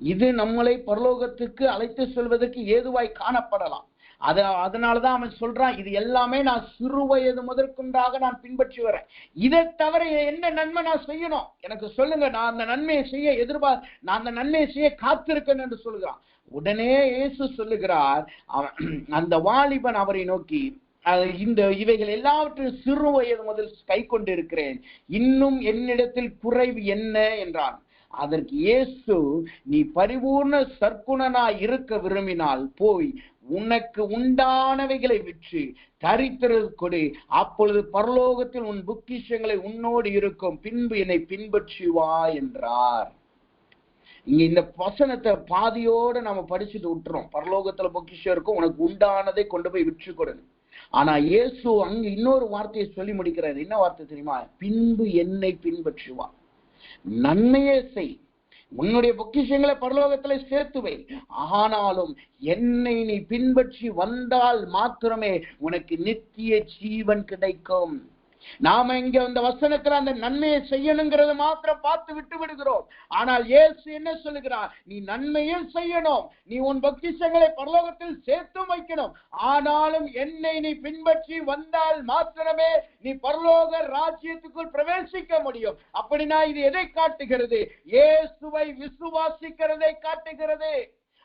இது நம்மளை பரலோகத்துக்கு அழைத்து செல்வதற்கு ஏதுவாய் காணப்படலாம். அதனாலதான் அவன் சொல்றான், இது எல்லாமே நான் சிறு வயது முதற்கொண்டாக நான் பின்பற்றி வரேன். இதை தவிர என்ன நன்மை நான் செய்யணும் எனக்கு சொல்லுங்க, நான் அந்த நன்மையை செய்ய நான் அந்த நன்மையை செய்ய காத்திருக்கேன் என்று சொல்லுகிறான். உடனே இயேசு சொல்லுகிறார், அந்த வாலிபன் அவரை நோக்கி, இவைகள் எல்லாவற்றையும் சிறு வயது முதல் கை கொண்டு இருக்கிறேன், இன்னும் என்னிடத்தில் குறைவு என்ன என்றான். அதற்கு இயேசு, நீ பரிபூர்ண சற்குணனாய் இருக்க விரும்பினால் போய் உனக்கு உண்டானவைகளை விற்று தரித்திரருக்கு கொடு, அப்பொழுது பரலோகத்தில் உன் பொக்கிஷங்களை உன்னோடு இருக்கும், பின்பு என்னை பின்பற்றி வா என்றார். இங்க இந்த வசனத்தை பாதியோடு நம்ம படிச்சுட்டு விட்டுறோம். பரலோகத்துல பொக்கிஷம் இருக்கும், உனக்கு உண்டானதை கொண்டு போய் விற்று கொடு. ஆனா இயேசு அங்க இன்னொரு வார்த்தையை சொல்லி முடிக்கிறார். என்ன வார்த்தை தெரியுமா? பின்பு என்னை பின்பற்றி வா. நன்மையே செய், உன்னுடைய பொக்கிஷங்களை பரலோகத்துல சேர்த்து வை, ஆனாலும் என்னை நீ பின்பற்றி வந்தால் மாத்திரமே உனக்கு நித்திய ஜீவன் கிடைக்கும். நாம இங்க அந்த வசனத்துல அந்த நன்மையை செய்யணுங்கிறத மாத்திரம் பார்த்து விட்டு விடுகிறோம். ஆனால் இயேசு என்ன சொல்லுகிறார்? நீ நன்மையும் செய்யணும், நீ உன் பொக்கிஷங்களை பரலோகத்தில் சேர்த்தும் வைக்கணும், ஆனாலும் என்னை நீ பின்பற்றி வந்தால் மாத்திரமே நீ பரலோக ராஜ்யத்துக்குள் பிரவேசிக்க முடியும். அப்படின்னா இது எதை காட்டுகிறது? இயேசுவை விசுவாசிக்கிறதை காட்டுகிறது.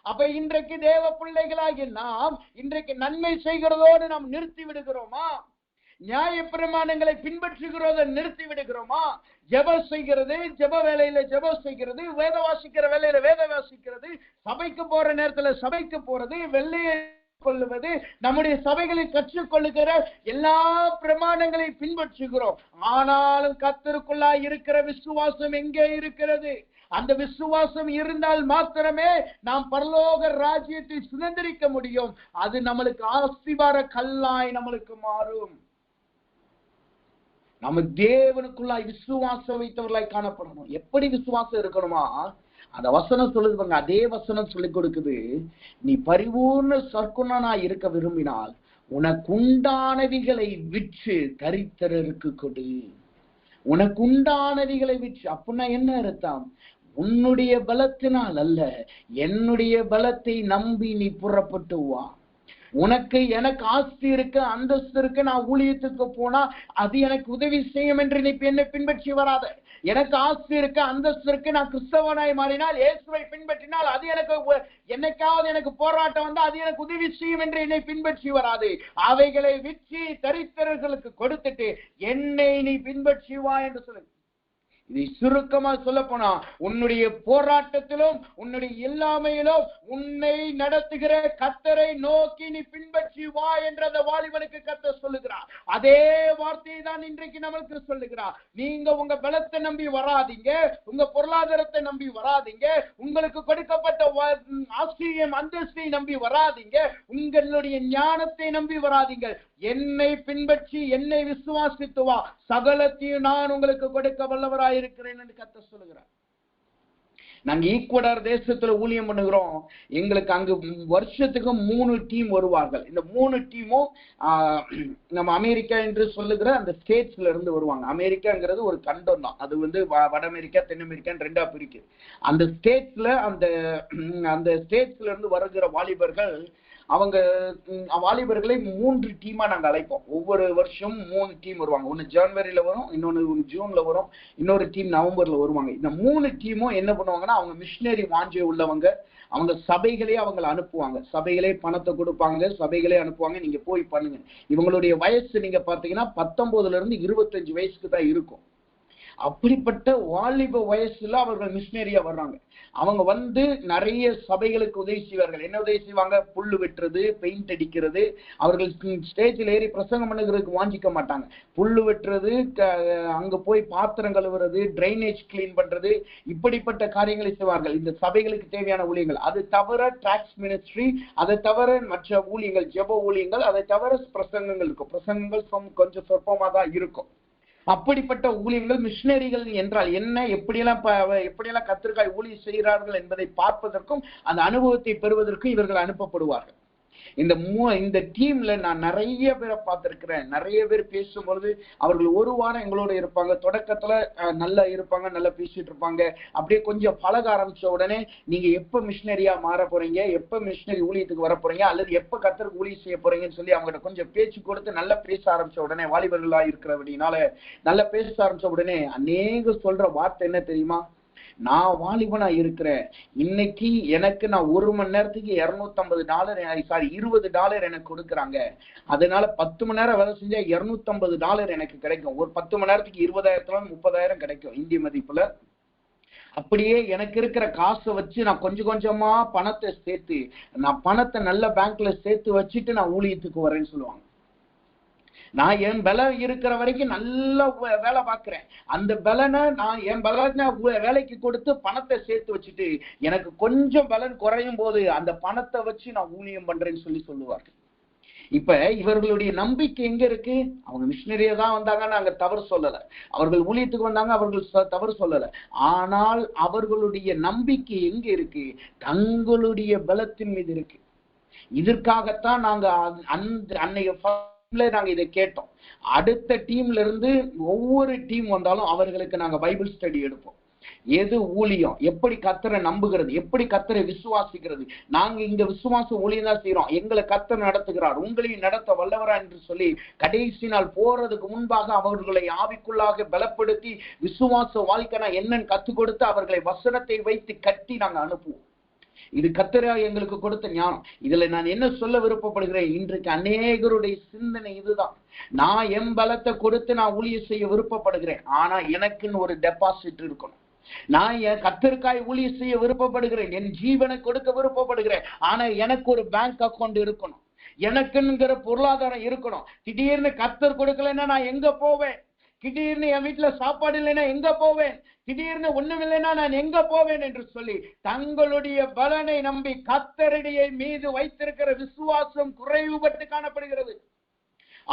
அப்ப இன்றைக்கு தேவ பிள்ளைகளாகி நாம் இன்றைக்கு நன்மை செய்கிறதோடு நாம் நிறுத்தி விடுகிறோமா? நியாய பிரமாணங்களை பின்பற்றுகிறத நிறுத்தி விடுகிறோமா? ஜெபம் செய்கிறது, ஜெப வேலையில ஜெபம் செய்கிறது, வேத வாசிக்கிற வேலையில வேத வாசிக்கிறது, சபைக்கு போற நேரத்துல சபைக்கு போறது, வெள்ளையை கொள்ளுவது, நம்முடைய சபைகளில் கற்றுக்கொள்ளுகிற எல்லா பிரமாணங்களை பின்பற்றுகிறோம். ஆனாலும் கர்த்தருக்குள்ளாய் இருக்கிற விசுவாசம் எங்கே இருக்கிறது? அந்த விசுவாசம் இருந்தால் மாத்திரமே நாம் பரலோக ராஜ்யத்தை சுதந்திரிக்க முடியும். அது நம்மளுக்கு ஆசீர்வாத கல்லாய் நம்மளுக்கு மாறும். நம்ம தேவனுக்குள்ளாய் விசுவாசம் வைத்தவர்களாய் காணப்படணும். எப்படி விசுவாசம் இருக்கணுமா? அந்த வசனம் சொல்லுது, அதே வசனம் சொல்லிக் கொடுக்குது, நீ பரிபூர்ண சற்குணனாய் இருக்க விரும்பினால் உனக்கு உண்டானவைகளை விற்று தரித்திரருக்கு கொடு. உனக்கு உண்டானவைகளை விற்று அப்படின்னா என்ன அர்த்தம்? உன்னுடைய பலத்தினால் அல்ல, என்னுடைய பலத்தை நம்பி நீ புறப்பட்டு வா. உனக்கு எனக்கு ஆஸ்தி இருக்கு, அந்தஸ்து இருக்கு, நான் ஊழியத்துக்கு போனா அது எனக்கு உதவி செய்யும் என்று நீ என்னை பின்பற்றி வராத. எனக்கு ஆஸ்தி இருக்கு, அந்தஸ்து இருக்கு, நான் கிறிஸ்தவனாய் மாறினால், இயேசுவை பின்பற்றினால் அது எனக்கு என்னைக்காவது எனக்கு போராட்டம் வந்தா அது எனக்கு உதவி செய்யும் என்று என்னை பின்பற்றி வராது. அவைகளை விற்று தரித்திரர்களுக்கு கொடுத்துட்டு என்னை நீ பின்பற்றி வா என்று சொல்லு. இதை சுருக்கமா சொல்ல போனா, உன்னுடைய போராட்டத்திலும் உன்னுடைய எல்லாமையிலும் உன்னை நடத்துகிற கர்த்தரை நோக்கி நீ பின்பற்றி வா என்று அந்த வாலிபனுக்கு கர்த்தர் சொல்லுகிறார். அதே வார்த்தையை தான் இன்றைக்கு நமக்கு சொல்லுகிறார். நீங்க உங்க பலத்தை நம்பி வராதீங்க, உங்க பொருளாதாரத்தை நம்பி வராதீங்க, உங்களுக்கு கொடுக்கப்பட்ட ஆசிரியம் அந்தஸ்தை நம்பி வராதீங்க, உங்களுடைய ஞானத்தை நம்பி வராதீங்க. என்னை பின்பற்றி என்னை விசுவாசித்து வா, சகலத்தையும் நான் உங்களுக்கு கொடுக்க வல்லவராய் இருக்கிறேன் என்று கர்த்தர் சொல்லுகிறார். நாங்க ஈக்குவடார் தேசத்துல ஊழியம் பண்ணுகிறோம். எங்களுக்கு அங்கு வருஷத்துக்கு 3 டீம் வருவார்கள். இந்த 3 டீமும் நம்ம அமெரிக்கா என்று சொல்லுகிற அந்த ஸ்டேட்ஸ்ல இருந்து வருவாங்க. அமெரிக்காங்கிறது ஒரு கண்டம் தான். அது வட அமெரிக்கா, தென் அமெரிக்கான்னு 2ஆ பிரிக்கு. அந்த ஸ்டேட்ஸ்ல அந்த ஸ்டேட்ஸ்ல இருந்து வருகிற வாலிபர்கள், அவங்க வாலிபர்களை 3 டீமா நாங்க அழைப்போம். ஒவ்வொரு வருஷம் 3 டீம் வருவாங்க. ஒன்னு ஜனவரியில வரும், இன்னொன்னு ஜூன்ல வரும், இன்னொரு டீம் நவம்பர்ல வருவாங்க. இந்த 3 டீமும் என்ன பண்ணுவாங்கன்னா, அவங்க மிஷினரி வாஞ்சை உள்ளவங்க, அவங்க சபைகளே அவங்களை அனுப்புவாங்க. சபைகளே பணத்தை கொடுப்பாங்க, சபைகளே அனுப்புவாங்க, நீங்க போய் பண்ணுங்க. இவங்களுடைய வயசு நீங்க பாத்தீங்கன்னா 19ல இருந்து 25 வயசுக்கு தான் இருக்கும். அப்படிப்பட்ட வாலிப வயசுல அவர்கள் மிஷினரியா வர்றாங்க. அவங்க நிறைய சபைகளுக்கு உதவி செய்வார்கள். என்ன உதவி செய்வாங்க? புல்லு வெட்டுறது, பெயிண்ட் அடிக்கிறது. அவர்கள் ஸ்டேஜில் ஏறி பிரசங்கம் பண்ணுகிறதுக்கு வாஞ்சிக்க மாட்டாங்க. புல்லு வெட்டுறது, அங்க போய் பாத்திரம் கழுவுறது, டிரைனேஜ் கிளீன் பண்றது, இப்படிப்பட்ட காரியங்களை செய்வார்கள். இந்த சபைகளுக்கு தேவையான ஊழியங்கள். அது தவிர டிராக்ஸ் மினிஸ்ட்ரி, அதை தவிர மற்ற ஊழியங்கள், ஜெப ஊழியங்கள், அதை தவிர பிரசங்கங்கள் இருக்கும். பிரசங்கங்கள் கொஞ்சம் சொற்பமா தான் இருக்கும். அப்படிப்பட்ட ஊழியர்கள், மிஷினரிகள் என்றால் என்ன, எப்படியெல்லாம் கர்த்தருக்காய் ஊழியம் செய்கிறார்கள் என்பதை பார்ப்பதற்கும் அந்த அனுபவத்தை பெறுவதற்கும் இவர்கள் அனுப்பப்படுவார்கள். இந்த டீம்ல நான் நிறைய பேரை பார்த்திருக்கிறேன். நிறைய பேர் பேசும்பொழுது அவர்கள் ஒரு வாரம் எங்களோட இருப்பாங்க. தொடக்கத்துல நல்லா இருப்பாங்க, நல்லா பேசிட்டு இருப்பாங்க. அப்படியே கொஞ்சம் பழக ஆரம்பிச்ச உடனே, நீங்க எப்ப மிஷினரியா மாற போறீங்க, எப்ப மிஷினரி ஊழியத்துக்கு வர போறீங்க, அல்லது எப்ப கர்த்தருக்கு ஊழியம் செய்ய போறீங்கன்னு சொல்லி அவங்ககிட்ட கொஞ்சம் பேச்சு கொடுத்து நல்லா பேச ஆரம்பிச்ச உடனே, வாலிபர்களா இருக்கிறபடினால நல்லா பேச ஆரம்பிச்ச உடனே அநேக சொல்ற வார்த்தை என்ன தெரியுமா? நான் வாலிபனா இருக்கிறேன், இன்னைக்கு எனக்கு நான் 1 மணி நேரத்துக்கு $250 $20 எனக்கு கொடுக்குறாங்க. அதனால 10 மணி நேரம் வேலை செஞ்சா $250 எனக்கு கிடைக்கும். ஒரு 10 மணி நேரத்துக்கு 20,000 30,000 கிடைக்கும் இந்திய மதிப்புல. அப்படியே எனக்கு இருக்கிற காசை வச்சு நான் கொஞ்சம் கொஞ்சமா பணத்தை சேர்த்து, நான் பணத்தை நல்ல பேங்க்ல சேர்த்து வச்சுட்டு நான் ஊழியத்துக்கு வரேன்னு சொல்லுவாங்க. நான் என் பலம் இருக்கிற வரைக்கும் நல்ல வேலை பார்க்கிறேன். அந்த பலனை நான் என் பலனை வேலைக்கு கொடுத்து பணத்தை சேர்த்து வச்சுட்டு, எனக்கு கொஞ்சம் பலன் குறையும் போது அந்த பணத்தை வச்சு நான் ஊழியம் பண்றேன்னு சொல்லுவார்கள். இப்ப இவர்களுடைய நம்பிக்கை எங்க இருக்கு? அவங்க மிஷினரியா தான் வந்தாங்க, நாங்க தவறு சொல்லல. அவர்கள் ஊழியத்துக்கு வந்தாங்க, அவர்கள் தவறு சொல்லல. ஆனால் அவர்களுடைய நம்பிக்கை எங்க இருக்கு? தங்களுடைய பலத்தின் மீது இருக்கு. இதற்காகத்தான் நாங்க அன்னைய நாங்க இதை கேட்டோம். அடுத்த டீம்ல இருந்து ஒவ்வொரு டீம் வந்தாலும் அவர்களுக்கு நாங்க பைபிள் ஸ்டடி எடுப்போம். எது ஊழியம், எப்படி கர்த்தரை நம்புகிறது, எப்படி கர்த்தரை விசுவாசிக்கிறது. நாங்க இங்க விசுவாச ஊழியம் தான் செய்யறோம், எங்களை கர்த்தர் நடத்துகிறார், உங்களையும் நடத்த வல்லவரா என்று சொல்லி கடைசி நாள் போறதுக்கு முன்பாக அவர்களை ஆவிக்குள்ளாக பலப்படுத்தி விசுவாச வாழ்க்கை என்னன்னு கற்றுக் கொடுத்து அவர்களை வசனத்தை வைத்து கட்டி நாங்க அனுப்புவோம். இது கர்த்தரா எங்களுக்கு கொடுத்த ஞானம். இதுல நான் என்ன சொல்ல விருப்பப்படுகிறேன், இன்றைக்கு அநேகருடைய சிந்தனை இதுதான். நான் என் பலத்தை கொடுத்து நான் ஊழியம் செய்ய விருப்பப்படுகிறேன், ஆனா எனக்குன்னு ஒரு டெபாசிட் இருக்கணும். நான் என் கர்த்தருக்காய் ஊழியம் செய்ய விருப்பப்படுகிறேன், என் ஜீவனை கொடுக்க விருப்பப்படுகிறேன், ஆனா எனக்கு ஒரு பேங்க் அக்கௌண்ட் இருக்கணும், எனக்குங்கிற பொருளாதாரம் இருக்கணும். திடீர்னு கர்த்தர் கொடுக்கலன்னா நான் எங்க போவேன்? திடீர்னு என் வீட்டுல சாப்பாடு இல்லைன்னா எங்க போவேன்? திடீர்னு ஒண்ணும் இல்லைன்னா நான் எங்க போவேன் என்று சொல்லி தங்களுடைய பலனை நம்பி கர்த்தருடைய மீது வைத்திருக்கிற விசுவாசம் குறைவுபட்டு காணப்படுகிறது.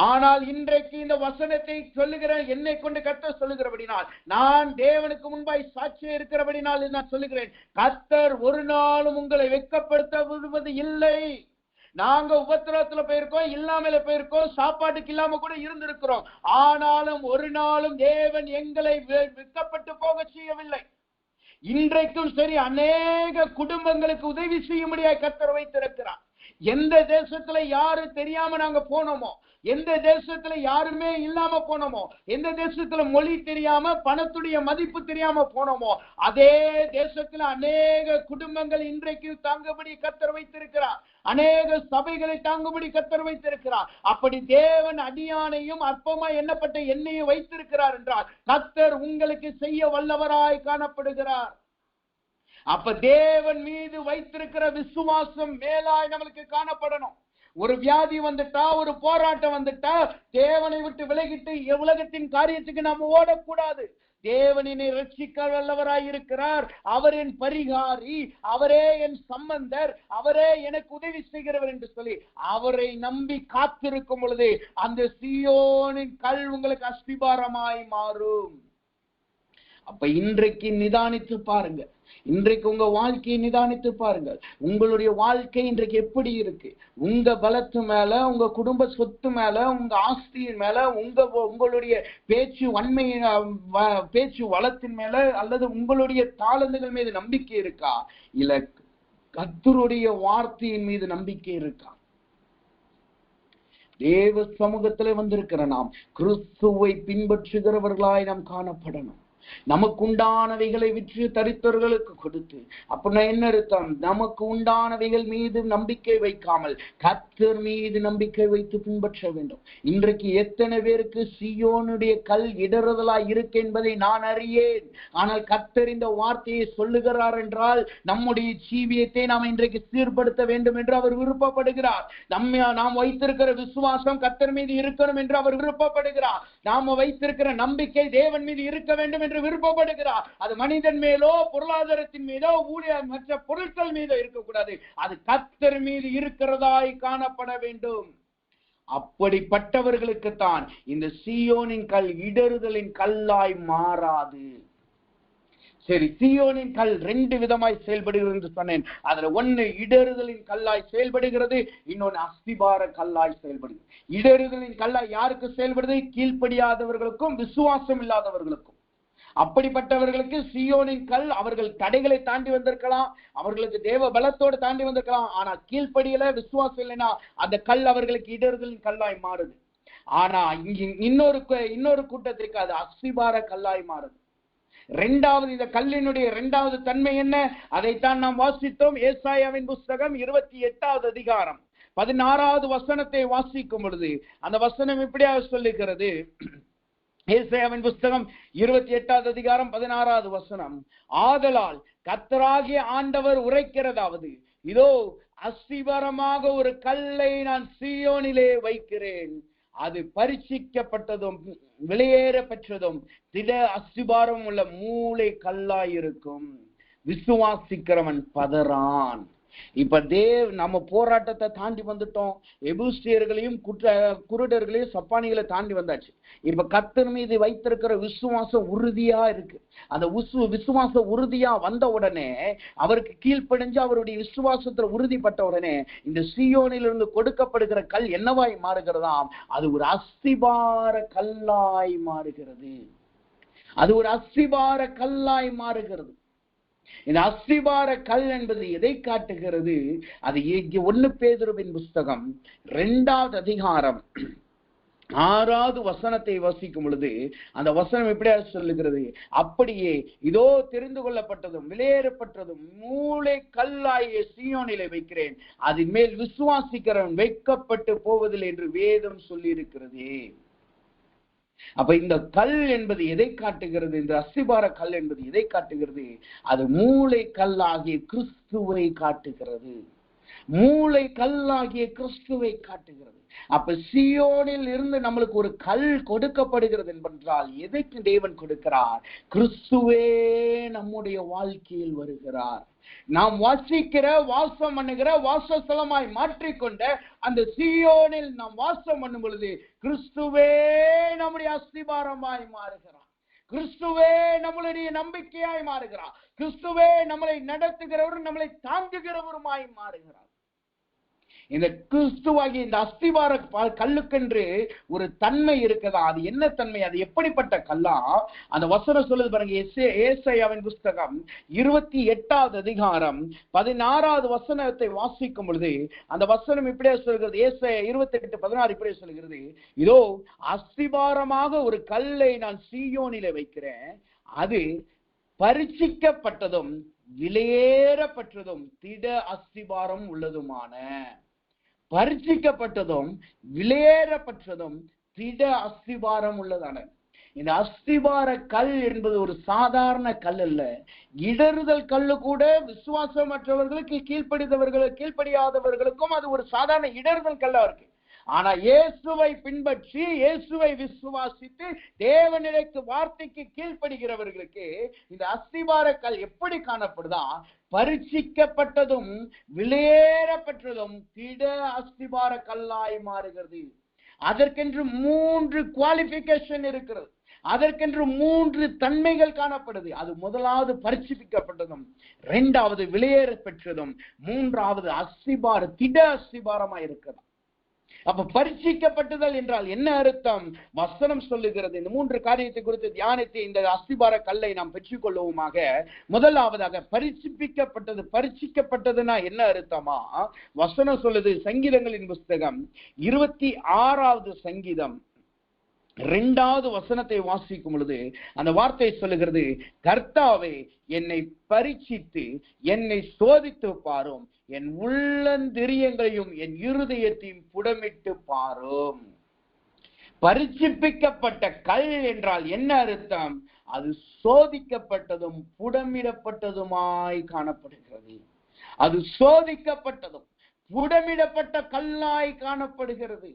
ஆனால் இன்றைக்கு இந்த வசனத்தை சொல்லுகிற என்னை கொண்டு கர்த்தர் சொல்லுகிறபடினால், நான் தேவனுக்கு முன்பாய் சாட்சியா இருக்கிறபடினால் நான் சொல்லுகிறேன், கர்த்தர் ஒரு நாளும் உங்களை வெட்கப்படுத்த விடுவது இல்லை. நாங்க உபத்திரவத்துல போயிருக்கோம், இல்லாமல போயிருக்கோம், சாப்பாட்டுக்கு இல்லாம கூட இருந்திருக்கிறோம். ஆனாலும் ஒரு நாளும் தேவன் எங்களை வெட்கப்பட்டு போக செய்யவில்லை. இன்றைக்கும் சரி, அநேக குடும்பங்களுக்கு உதவி செய்யும்படியாய் கர்த்தர் வைத்திருக்கிறார். எந்த தேசத்துல யாரு தெரியாம நாங்க போனோமோ, எந்த தேசத்துல யாருமே இல்லாம போனோமோ, எந்த தேசத்துல மொழி தெரியாம பணத்துடைய மதிப்பு தெரியாம போனோமோ, அதே தேசத்துல அநேக குடும்பங்கள் இன்றைக்கு தாங்கும்படி கர்த்தர் வைத்திருக்கிறார். அநேக சபைகளை தாங்கும்படி கர்த்தர் வைத்திருக்கிறார். அப்படி தேவன் அடியானையும் அற்பமா எண்ணப்பட்ட எண்ணெயும் வைத்திருக்கிறார் என்றால் கர்த்தர் உங்களுக்கு செய்ய வல்லவராய் காணப்படுகிறார். அப்ப தேவன் மீது வைத்திருக்கிற விசுவாசம் மேலாய் நம்மளுக்கு காணப்படணும். ஒரு வியாதி வந்துட்டா, ஒரு போராட்டம் வந்துட்டா, தேவனை விட்டு விலகிட்டு உலகத்தின் காரியத்துக்கு நாம் ஓடக்கூடாது. தேவனினை ரட்சிக்க வல்லவராய் இருக்கிறார், அவர் என் பரிகாரி, அவரே என் சம்பந்தர், அவரே எனக்கு உதவி செய்கிறவர் என்று சொல்லி அவரை நம்பி காத்திருக்கும் பொழுது அந்த சீயோனின் கல் உங்களுக்கு அஸ்திபாரமாய் மாறும். அப்ப இன்றைக்கு நிதானித்து பாருங்க, இன்றைக்கு உங்க வாழ்க்கையை நிதானித்து பாருங்கள். உங்களுடைய வாழ்க்கை இன்றைக்கு எப்படி இருக்கு? உங்க பலத்து மேல, உங்க குடும்ப சொத்து மேல, உங்க ஆஸ்தியின் மேல, உங்களுடைய பேச்சு வளத்தின் மேல, அல்லது உங்களுடைய தாளந்துகள் மீது நம்பிக்கை இருக்கா? இல்ல கர்த்தருடைய வார்த்தையின் மீது நம்பிக்கை இருக்கா? தேவ சமூகத்திலே வந்திருக்கிற நாம் கிறிஸ்துவை பின்பற்றுகிறவர்களாய் நாம் காணப்படணும். நமக்கு உண்டானவைகளை விற்று தரித்தவர்களுக்கு கொடுத்து, அப்படின்னா என்ன அர்த்தம்? நமக்கு உண்டானவைகள் மீது நம்பிக்கை வைக்காமல் கர்த்தர் மீது நம்பிக்கை வைத்து பின்பற்ற வேண்டும். இன்றைக்கு எத்தனை பேருக்கு சீயோனுடைய கல் இடறுதலாய் இருக்கு என்பதை நான் அறியேன். ஆனால் கர்த்தர் இந்த வார்த்தையை சொல்லுகிறார் என்றால் நம்முடைய ஜீவியத்தை நாம் இன்றைக்கு சீர்படுத்த வேண்டும் என்று அவர் விருப்பப்படுகிறார். நாம் வைத்திருக்கிற விசுவாசம் கர்த்தர் மீது இருக்கணும் என்று அவர் விருப்பப்படுகிறார். நாம வைத்திருக்கிற நம்பிக்கை தேவன் மீது இருக்க வேண்டும் என்று விருப்பப்படுகிறார். அது மனிதன் மேலோ, பொருளாதாரத்தின் மீதோ, மற்ற பொருட்கள் மீதோ இருக்கக்கூடாது. அது கர்த்தர் மீது இருக்கிறதாய் காணப்பட வேண்டும். அப்படிப்பட்டவர்களுக்குத்தான் இந்த சீயோனின் கல் இடறுதலின் கல்லாய் மாறாது. சரி, சீயோனின் கல் ரெண்டு விதமாய் செயல்படுகிறது என்று சொன்னேன். அதுல ஒண்ணு இடறுதலின் கல்லாய் செயல்படுகிறது, இன்னொன்னு அஸ்திபார கல்லாய் செயல்படுகிறது. இடறுதலின் கல்லாய் யாருக்கு செயல்படுது? கீழ்ப்படியாதவர்களுக்கும் விசுவாசம் இல்லாதவர்களுக்கும். அப்படிப்பட்டவர்களுக்கு சீயோனின் கல், அவர்கள் தடைகளை தாண்டி வந்திருக்கலாம், அவர்களுக்கு தேவ பலத்தோடு தாண்டி வந்திருக்கலாம். ஆனா கீழ்ப்படியில, விசுவாசம் இல்லைன்னா அந்த கல் அவர்களுக்கு இடறுதலின் கல்லாய் மாறுது. ஆனா இன்னொரு கூட்டத்திற்கு அது அஸ்திபார கல்லாய் மாறுது. இரண்டாவது, இந்த கல்லினுடைய இரண்டாவது தன்மை என்ன? அதைத்தான் நாம் வாசித்தோம். ஏசாயாவின் புஸ்தகம் 28வது அதிகாரம் 16வது வசனத்தை வாசிக்கும் பொழுது அந்த வசனம் இப்படியாக சொல்லுகிறது. ஏசாயாவின் புஸ்தகம் 28வது அதிகாரம் 16வது வசனம், ஆதலால் கர்த்தராகிய ஆண்டவர் உரைக்கிறதாவது, இதோ அஸ்திபாரமாக ஒரு கல்லை நான் சீயோனிலே வைக்கிறேன், அது பரீட்சிக்கப்பட்டதும் வெளியேற பெற்றதும் திட அஸ்திபாரம் உள்ள மூளை கல்லாயிருக்கும். விசுவாசிக்கிறவன் பதறான். இப்ப நம்ம போராட்டத்தை தாண்டி வந்துட்டோம். எபூசியர்களையும் குருடர்களையும் சப்பானிகளை தாண்டி வந்தாச்சு. இப்ப கர்த்தர் மீது வைத்திருக்கிற விசுவாசம் உறுதியா இருக்கு. அந்த விசுவாசம் உறுதியா வந்த உடனே, அவருக்கு கீழ்ப்படிஞ்சு அவருடைய விசுவாசத்துல உறுதிப்பட்ட உடனே இந்த சீயோனிலிருந்து கொடுக்கப்படுகிற கல் என்னவாய் மாறுகிறதாம்? அது ஒரு அஸ்திபார கல்லாய் மாறுகிறது. அது ஒரு அஸ்திபார கல்லாய் மாறுகிறது. இந்த அஸ்திபார கல் என்பது எதை காட்டுகிறது? அது 1 பேதுருவின் புஸ்தகம் 2வது அதிகாரம் 6வது வசனத்தை வாசிக்கும் பொழுது அந்த வசனம் எப்படியா சொல்லுகிறது? அப்படியே இதோ தெரிந்து கொள்ளப்பட்டதும் வெளியேறப்பட்டதும் மூளை கல்லாகிய சீயோனிலே வைக்கிறேன், அதன் மேல் விசுவாசிக்கிறவன் வைக்கப்பட்டு போவதில்லை என்று வேதம் சொல்லி இருக்கிறது. அப்ப இந்த கல் என்பது எதை காட்டுகிறது? இந்த அஸ்திபார கல் என்பது எதை காட்டுகிறது? அது மூளை கல்லாகிய கிறிஸ்துவை காட்டுகிறது. மூளை கல்லாகிய கிறிஸ்துவை காட்டுகிறது. அப்ப சீயோனில் இருந்து நம்மளுக்கு ஒரு கல் கொடுக்கப்படுகிறது என்றால் எதைக்கு தேவன் கொடுக்கிறார்? கிறிஸ்துவே நம்முடைய வாழ்க்கையில் வருகிறார். நாம் வாசிக்கிற, வாசம் பண்ணுகிற, வாசஸ்தலமாய் மாற்றிக்கொண்ட அந்த சீயோனில் நாம் வாசம் பண்ணும் பொழுது கிறிஸ்துவே நம்முடைய அஸ்திபாரமாய் மாறுகிறார். கிறிஸ்துவே நம்மளுடைய நம்பிக்கையாய் மாறுகிறார். கிறிஸ்துவே நம்மளை நடத்துகிறவரும் நம்மளை தாங்குகிறவருமாய் மாறுகிறார். இந்த கிறிஸ்துவாகிய இந்த அஸ்திவார கல்லுக்கென்று ஒரு தன்மை இருக்குதா? அது என்ன தன்மை? அது எப்படிப்பட்ட கல்லா? அந்த வசனம் சொல்லுது பாருங்க. ஏசாயாவின் புஸ்தகம் 28வது அதிகாரம் 16வது வசனத்தை வாசிக்கும் பொழுது அந்த வசனம் இப்படியே சொல்கிறது. ஏசாயா 28:16 இப்படியே சொல்கிறது, இதோ அஸ்திபாரமாக ஒரு கல்லை நான் சீயோனிலே வைக்கிறேன், அது பரீட்சிக்கப்பட்டதும் விலையேறப்பட்டதும் திட அஸ்திபாரம் உள்ளதுமான. பரீட்சிக்கப்பட்டதும் விலையேறப்பட்டதும் திட அஸ்திபாரம் உள்ளதான. இந்த அஸ்திபார கல் என்பது ஒரு சாதாரண கல் அல்ல. இடறுதல் கல்லு கூட விசுவாசமற்றவர்களுக்கு, கீழ்ப்படியாதவர்களுக்கும் அது ஒரு சாதாரண இடறுதல் கல்லா இருக்கு. ஆனா இயேசுவை பின்பற்றி, இயேசுவை விசுவாசித்து தேவனிடைக்கு வார்த்தைக்கு கீழ்ப்படுகிறவர்களுக்கு இந்த அஸ்திபார கல் எப்படி காணப்படுதா? பரீட்சிக்கப்பட்டதும் விலையேறப்பட்டதும் திட அஸ்திபார கல்லாய் மாறுகிறது. அதற்கென்று 3 குவாலிபிகேஷன் இருக்கிறது. அதற்கென்று 3 தன்மைகள் காணப்படுது. அது முதலாவது பரிசுப்பிக்கப்பட்டதும், 2வது வெளியேற பெற்றதும், 3வது அஸ்திபார திட அஸ்திபாரமா இருக்கிறது. அப்ப பரிசுக்கப்பட்டதல் என்றால் என்ன அர்த்தம்? வசனம் சொல்லுகிறது. இந்த 3 காரியத்தை குறித்து தியானித்து இந்த அஸ்திபார கல்லை நாம் பெற்றுக் கொள்வோமாக. முதலாவதாக பரிசுப்பிக்கப்பட்டது. பரிசுக்கப்பட்டதுன்னா என்ன அர்த்தமா? வசனம் சொல்லுது, சங்கீதங்களின் புஸ்தகம் 26வது சங்கீதம் 2வது வசனத்தை வாசிக்கும் பொழுது அந்த வார்த்தை சொல்லுகிறது, கர்த்தாவே என்னை பரீட்சித்து என்னை சோதித்து பாரும், என் உள்ளந்திரியங்களையும் என் இருதயத்தையும் புடமிட்டு பாரும். பரிசுப்பிக்கப்பட்ட கல் என்றால் என்ன அர்த்தம்? அது சோதிக்கப்பட்டதும் புடமிடப்பட்டதுமாய் காணப்படுகிறது. அது சோதிக்கப்பட்டதும் புடமிடப்பட்ட கல்லாய் காணப்படுகிறது.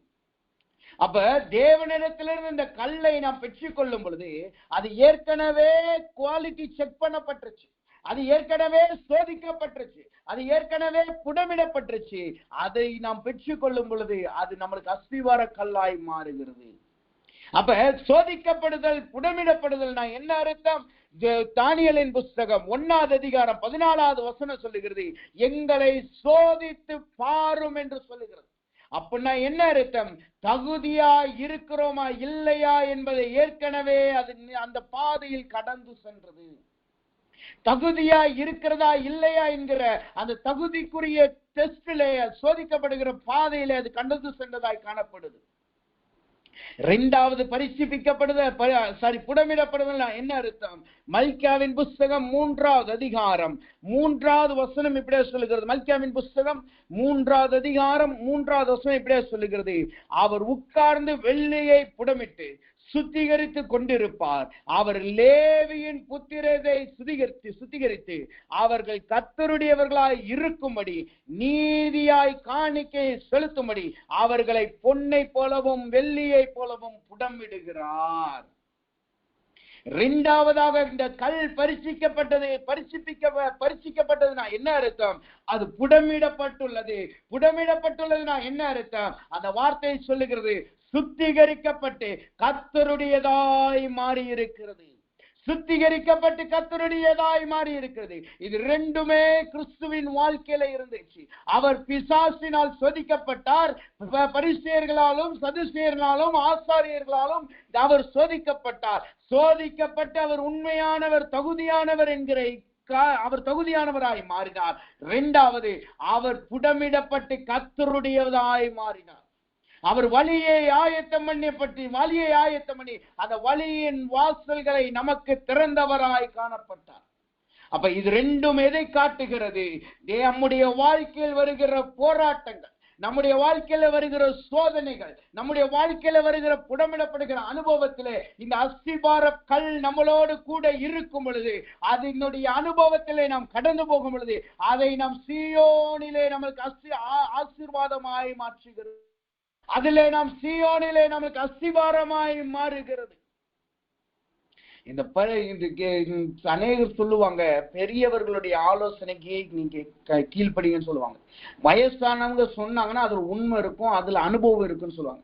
அப்ப தேவனிடத்திலிருந்து இந்த கல்லை நாம் பெற்றுக் கொள்ளும் பொழுது அது ஏற்கனவே குவாலிட்டி செக் பண்ணப்பட்டுருச்சு, அது ஏற்கனவே சோதிக்கப்பட்டுருச்சு, அது ஏற்கனவே புடமிடப்பட்டுருச்சு. அதை நாம் பெற்றுக் கொள்ளும் பொழுது அது நம்மளுக்கு அஸ்திவார கல்லாய் மாறுகிறது. அப்ப சோதிக்கப்படுதல் புடமிடப்படுதல் என்ன அர்த்தம்? தானியேலின் புஸ்தகம் 1வது அதிகாரம் 14வது வசனம் சொல்லுகிறது, எங்களை சோதித்து பாரும் என்று சொல்லுகிறது. அப்படின்னா என்ன அர்த்தம்? தகுதியா இருக்கிறோமா இல்லையா என்பதை ஏற்கனவே அது அந்த பாதையில் கடந்து சென்றது. தகுதியா இருக்கிறதா இல்லையா என்கிற அந்த தகுதிக்குரிய டெஸ்டிலே சோதிக்கப்படுகிற பாதையிலே அது கடந்து சென்றதாய் காணப்படுது. 2வது பரிசுப்பிக்கப்படுதல் புடமிடப்படுதல் என்ன அர்த்தம்? மல்கியாவின் புஸ்தகம் 3வது அதிகாரம் 3வது வசனம் இப்படியே சொல்லுகிறது. மல்கியாவின் புஸ்தகம் 3வது அதிகாரம் 3வது வசனம் இப்படியே சொல்லுகிறது, அவர் உட்கார்ந்து வெள்ளியை புடமிட்டு சுத்திகரித்து கொண்டிருப்பார். அவர் லேவியின் புத்திரரை சுத்திகரித்து அவர்கள் கர்த்தருடையவர்களாய் இருக்கும்படி நீதியாய் காணிக்கை செலுத்தும்படி அவர்களை பொன்னை போலவும் வெள்ளியை போலவும் புடமிடுகிறார். 2வதாக இந்த கல் பரிசுப்பிக்கப்பட்டதுனா என்ன அர்த்தம்? அது புடமிடப்பட்டுள்ளது. புடமிடப்பட்டுள்ளதுனா என்ன அர்த்தம்? அந்த வார்த்தை சொல்லுகிறது, சுத்திகரிக்கப்பட்டு கர்த்தருடையதாய் மாறி இருக்கிறது. சுத்திகரிக்கப்பட்டு கர்த்தருடையதாய் மாறி இருக்கிறது. இது 2மே கிறிஸ்துவின் வாழ்க்கையில இருந்துச்சு. அவர் பிசாசினால் சோதிக்கப்பட்டார். பரிசேயர்களாலும் சதுசேயர்களாலும் ஆசாரியர்களாலும் அவர் சோதிக்கப்பட்டார். சோதிக்கப்பட்டு அவர் உண்மையானவர் தகுதியானவர் என்கிற அவர் தகுதியானவராய் மாறினார். 2வது அவர் புடமிடப்பட்டு கர்த்தருடையதாய் மாறினார். அவர் வழியை ஆயத்தம் பண்ணி அந்த வழியின் வாசல்களை நமக்கு திறந்தவராய் காணப்பட்டார். அப்ப இது 2ம் எதை காட்டுகிறது? நம்முடைய வாழ்க்கையில் வருகிற போராட்டங்கள், நம்முடைய வாழ்க்கையில வருகிற சோதனைகள், நம்முடைய வாழ்க்கையில வருகிற புடமிடப்படுகிற அனுபவத்திலே இந்த அஸ்திபார கல் நம்மளோடு கூட இருக்கும் பொழுது, அதனுடைய அனுபவத்திலே நாம் கடந்து போகும் பொழுது அதை நாம் சீயோனிலே நமக்கு ஆசீர்வாதமாய் மாற்றுகிறது. அதிலே நாம் சீயோனிலே நமக்கு அஸ்திபாரமாய் மாறுகிறது. இந்த அநேகர் சொல்லுவாங்க, பெரியவர்களுடைய ஆலோசனைக்கு நீங்க கீழ்ப்படிங்கன்னு சொல்லுவாங்க. வயசானவங்க சொன்னாங்கன்னா அதுல உண்மை இருக்கும், அதுல அனுபவம் இருக்குன்னு சொல்லுவாங்க.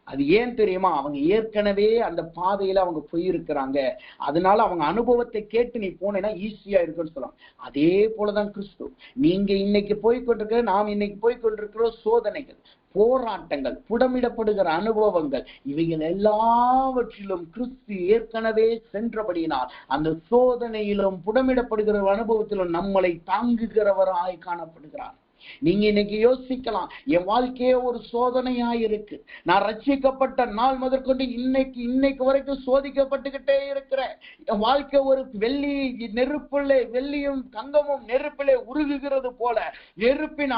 அது ஏன் தெரியுமா? அவங்க ஏற்கனவே அந்த பாதையில அவங்க போயிருக்கிறாங்க. அதனால அவங்க அனுபவத்தை கேட்டு நீ போனேன்னா ஈஸியா இருக்குன்னு சொல்லுவாங்க. அதே போலதான் கிறிஸ்து. நீங்க இன்னைக்கு போய்கொண்டிருக்கிற, நாம் இன்னைக்கு போய்கொண்டிருக்கிற சோதனைகள், போராட்டங்கள், புடமிடப்படுகிற அனுபவங்கள், இவைகள் எல்லாவற்றிலும் கிறிஸ்து ஏற்கனவே சென்றபடியினால் அந்த சோதனையிலும் புடமிடப்படுகிற அனுபவத்திலும் நம்மளை தாங்குகிறவராய் காணப்படுகிறார். நீங்க இன்னைக்கு யோசிக்கலாம், என் வாழ்க்கையே ஒரு சோதனையாயிருக்கு. நான் ரட்சிக்கப்பட்ட நாள் முதற்கொண்டு இன்னைக்கு வரைக்கும் சோதிக்கப்பட்டுக்கிட்டே இருக்கிறேன். என் வாழ்க்கை ஒரு வெள்ளியும் தங்கமும் நெருப்பிலே உருகுகிறது போல, நெருப்பின்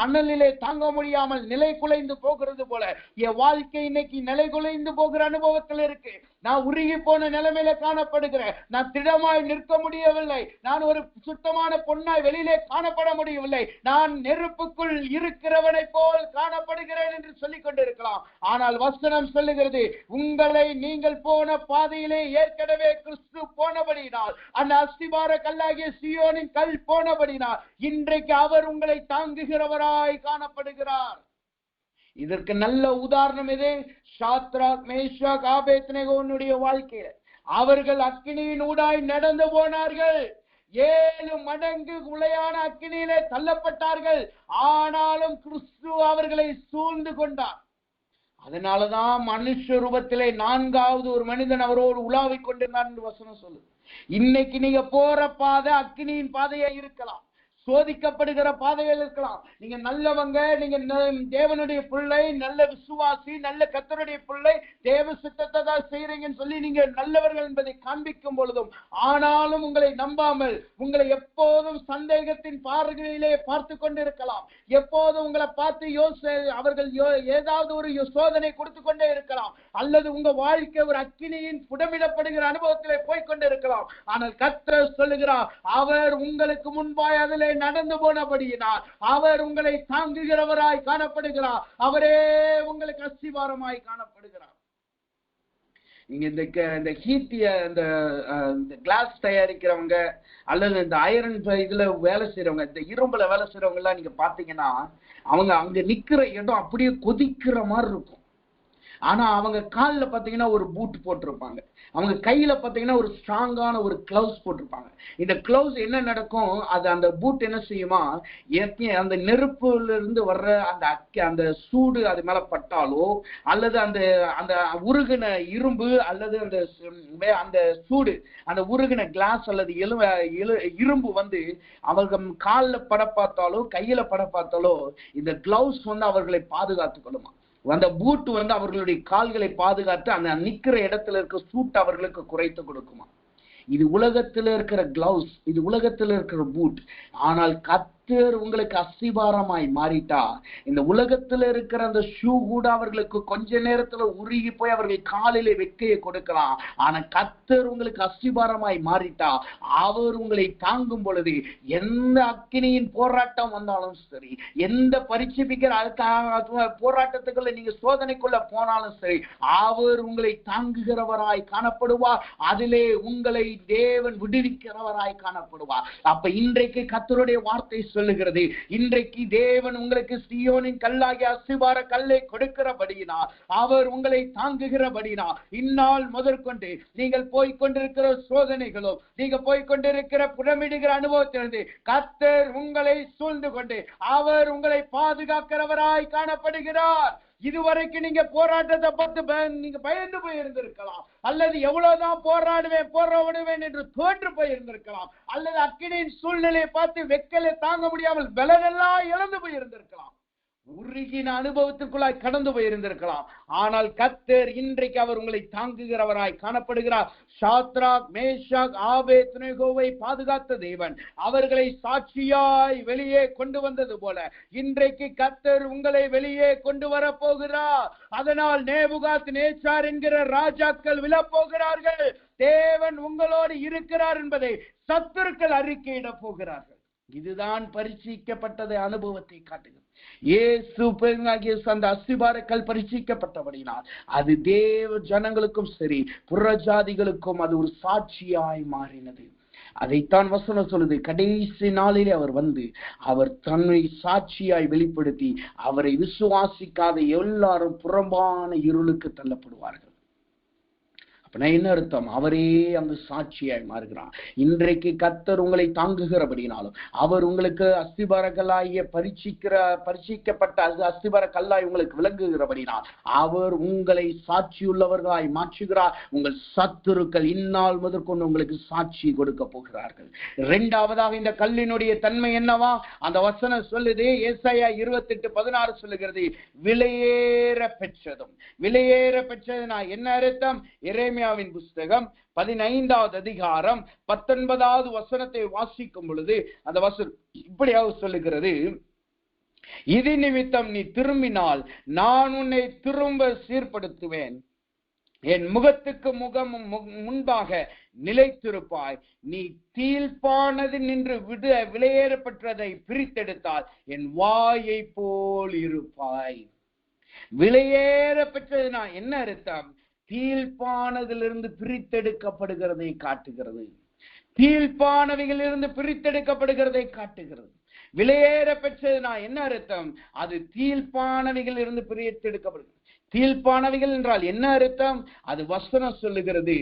அனலிலே தாங்க முடியாமல் நிலை குலைந்து போகிறது போல என் வாழ்க்கை இன்னைக்கு நிலை குலைந்து போகிற அனுபவத்தில் இருக்கு. நான் உருகி போன நிலைமையில காணப்படுகிறேன். நான் திடமாய் நிற்க முடியவில்லை. நான் ஒரு சுத்தமான பொன்னாய் வெளியிலே காணப்பட முடியவில்லை. நான் நெருப்புக்குள் இருக்கிறவனை போல் காணப்படுகிறேன் என்று சொல்லிக் கொண்டிருக்கலாம். ஆனால் வசனம் சொல்லுகிறது, உங்களை நீங்கள் போன பாதையிலே ஏற்கனவே கிறிஸ்து போனபடியினால், அந்த அஸ்திபார கல்லாகிய சீயோனின் கல் போனபடியினால் இன்றைக்கு அவர் உங்களை தாங்குகிறவராய் காணப்படுகிறார். இதற்கு நல்ல உதாரணம் எது? சாத்ராக், மேஷாக், ஆபேத்நேகோனுடைய வாழ்க்கையில அவர்கள் அக்கினியின் ஊடாய் நடந்து போனார்கள். 7 மடங்கு உளையான அக்கினியிலே தள்ளப்பட்டார்கள். ஆனாலும் கிறிஸ்து அவர்களை சூழ்ந்து கொண்டார். அதனாலதான் மனுஷ ரூபத்திலே 4வது ஒரு மனிதன் அவரோடு உலாவிக் கொண்டிருந்தார் என்று வசனம் சொல்லு. இன்னைக்கு நீங்க போற பாதை அக்கினியின் பாதையா இருக்கலாம், சோதிக்கப்படுகிற பாதைகள் இருக்கலாம். நீங்க நல்லவங்க, நீங்க தேவனுடைய பிள்ளை, நல்ல விசுவாசி, நல்ல கர்த்தருடைய பிள்ளை, தேவ சித்தத்தை தான் செய்யறீங்கன்னு சொல்லி நீங்க நல்லவர்கள் என்பதை காண்பிக்கும் பொழுதும், ஆனாலும் உங்களை நம்பாமல் உங்களை எப்போதும் சந்தேகத்தின் பார்வையிலே பார்த்து கொண்டிருக்கலாம். எப்போதும் உங்களை பார்த்து அவர்கள் ஏதாவது ஒரு சோதனை கொடுத்து கொண்டே இருக்கலாம், அல்லது உங்க வாழ்க்கை ஒரு அக்கினியின் புடமிடப்படுகிற அனுபவத்திலே போய்கொண்டே இருக்கலாம். ஆனால் கர்த்தர் சொல்லுகிறார், அவர் உங்களுக்கு முன்பாய் அதிலே நடந்து போனபடியினால் அவர் உங்களை தாங்குகிறவராய் காணப்படுகிறார். அவரே உங்களுக்கு அஸ்திவாரமாய் காணப்படுகிறார். நீங்க இந்த ஹீட்டிய இந்த கிளாஸ் தயாரிக்கிறவங்க அல்லது இந்த ஐரன் இதுல வேலை செய்யறவங்க, இந்த இரும்புல வேலை செய்யறவங்க எல்லாம் நீங்க பாத்தீங்கன்னா அவங்க அங்க நிக்கிற இடம் அப்படியே கொதிக்கிற மாதிரி இருக்கும். ஆனா அவங்க காலில் பாத்தீங்கன்னா ஒரு பூட் போட்டிருப்பாங்க, அவங்க கையில பாத்தீங்கன்னா ஒரு ஸ்ட்ராங்கான ஒரு கிளவுஸ் போட்டிருப்பாங்க. இந்த கிளவுஸ் என்ன நடக்கும், அது அந்த பூட் என்ன செய்யுமா, அந்த நெருப்புல இருந்து வர்ற அந்த சூடு அது மேல பட்டாலோ, அல்லது அந்த அந்த உருகின இரும்பு அல்லது அந்த சூடு அந்த உருகின கிளாஸ் அல்லது இரும்பு வந்து அவர்கள் காலில் பட பார்த்தாலோ கையில பட பார்த்தாலோ இந்த கிளவுஸ் வந்து அவர்களை பாதுகாத்துக் கொள்ளுமா. அந்த பூட் வந்து அவர்களுடைய கால்களை பாதுகாத்து அந்த நிக்கிற இடத்துல இருக்க சூட் அவர்களுக்கு குறைத்து கொடுக்குமா. இது உலகத்துல இருக்கிற கிளவுஸ், இது உலகத்துல இருக்கிற பூட். ஆனால் கர்த்தர் உங்களுக்கு அஸ்திபாரமாய் மாறிட்டா இந்த உலகத்துல இருக்கிற அந்த ஷூ கூட அவர்களுக்கு கொஞ்ச நேரத்துல உருகி போய் அவர்கள் காலிலே வெக்கையை கொடுக்கலாம். ஆனா கர்த்தர் உங்களுக்கு அஸ்திபாரமாய் மாறிட்டா அவர் உங்களை தாங்கும் பொழுது எந்த அக்கினியின் போராட்டம் வந்தாலும் சரி, எந்த பரிட்சிப்பிக்கிற போராட்டத்துக்குள்ள நீங்க சோதனைக்குள்ள போனாலும் சரி, அவர் உங்களை தாங்குகிறவராய் காணப்படுவார். அதிலே உங்களை தேவன் விடுவிக்கிறவராய் காணப்படுவார். அப்ப இன்றைக்கு கர்த்தருடைய வார்த்தை சொல்லுகிறது, இன்றைக்கு தேவன் உங்களுக்கு சீயோனின் கல்லாகிய அஸ்திபார கல்லை கொடுக்கிறபடியினால், அவர் உங்களை தாங்குகிறபடியினால், இந்நாள் முதற்கொண்டு நீங்கள் போய்கொண்டிருக்கிற சோதனைகளோ, நீங்க போய்கொண்டிருக்கிற புடமிடுகிற அனுபவத்திலிருந்து கர்த்தர் உங்களை சூழ்ந்து கொண்டு அவர் உங்களை பாதுகாக்கிறவராய் காணப்படுகிறார். இதுவரைக்கும் நீங்க போராட்டத்தை பார்த்து நீங்க பயந்து போயிருந்திருக்கலாம், அல்லது எவ்வளவுதான் போராடுவேன் என்று தோற்று போயிருந்திருக்கலாம், அல்லது அக்கினியின் சூழ்நிலையை பார்த்து வெக்கலை தாங்க முடியாமல் பலனெல்லாம் இழந்து போயிருந்திருக்கலாம், உருகின அனுபவத்திற்குள்ளாய் கடந்து போயிருந்திருக்கலாம். ஆனால் கர்த்தர் இன்றைக்கு அவர் உங்களை தாங்குகிறவராய் காணப்படுகிறார். சாத்ராக், மேஷாக், ஆபேத்நேகோவை பாதுகாத்த தேவன் அவர்களை சாட்சியாய் வெளியே கொண்டு வந்தது போல இன்றைக்கு கர்த்தர் உங்களை வெளியே கொண்டு வர போகிறார். அதனால் நேபுகாத் நேச்சார் என்கிற ராஜாக்கள் விழப்போகிறார்கள். தேவன் உங்களோடு இருக்கிறார் என்பதை சத்துருக்கள் அறிக்கையிட போகிறார்கள். இதுதான் பரிசீலிக்கப்பட்டதை அனுபவத்தை காட்டுகிறது. இயேசு அந்த அஸ்திபாரக்கல் பரிசீலிக்கப்பட்டபடினால் அது தேவ ஜனங்களுக்கும் சரி புறஜாதிகளுக்கும் அது ஒரு சாட்சியாய் மாறினது. அதைத்தான் வசனம் சொல்லுது, கடைசி நாளிலே அவர் வந்து அவர் தன்னை சாட்சியாய் வெளிப்படுத்தி அவரை விசுவாசிக்காத எல்லாரும் புறம்பான இருளுக்கு தள்ளப்படுவார்கள். என்ன அர்த்தம்? அவரே அந்த சாட்சியாய் மாறுகிறார். இன்றைக்கு கர்த்தர் உங்களை தாங்குகிறபடினாலும், அவர் உங்களுக்கு அஸ்திபார கல்லாகிய பரிசீலிக்கப்பட்ட அஸ்திபார கல்லாய் உங்களுக்கு விளங்குகிறபடினால் அவர் உங்களை சாட்சியுள்ளவர்களாய் மாற்றுகிறார். உங்கள் சத்துருக்கள் இந்நாள் முதற்கொண்டு உங்களுக்கு சாட்சி கொடுக்க போகிறார்கள். இரண்டாவதாக இந்த கல்லினுடைய தன்மை என்னவா? அந்த வசனம் சொல்லுது, ஏசாயா 28:16 சொல்லுகிறது, விலையேற பெற்றதும். விலையேற பெற்றதுனா என்ன அர்த்தம்? எரேமியா புஸ்தகம் 15வது அதிகாரம் 19வது வசனத்தை வாசிக்கும் பொழுது அந்த வசனம் இப்படியாக சொல்லுகிறது, இது நிமித்தம் நீ திரும்பினால் நான் உன்னை திரும்ப சீர்படுத்துவேன், என் முகத்துக்கு முன்பாக நிலைத்திருப்பாய், நீ தீழ்ப்பானது நின்று விலையேறப்பட்டதை பிரித்தெடுத்தால் என் வாயை போல் இருப்பாய். விலையேற பெற்றதுனா என்ன அர்த்தம்? தீழ்ப்பானதிலிருந்து பிரித்தெடுக்கப்படுகிறதை காட்டுகிறது. தீழ்ப்பானவைகளிலிருந்து பிரித்தெடுக்கப்படுகிறதை காட்டுகிறது. விலையேற பெற்றதுனா என்ன அர்த்தம்? அது தீர்ப்பானவைகள் இருந்து பிரித்தெடுக்கப்படுது. தீர்ப்பானவைகள் என்றால் என்ன அர்த்தம்? அது வசனம் சொல்லுகிறது,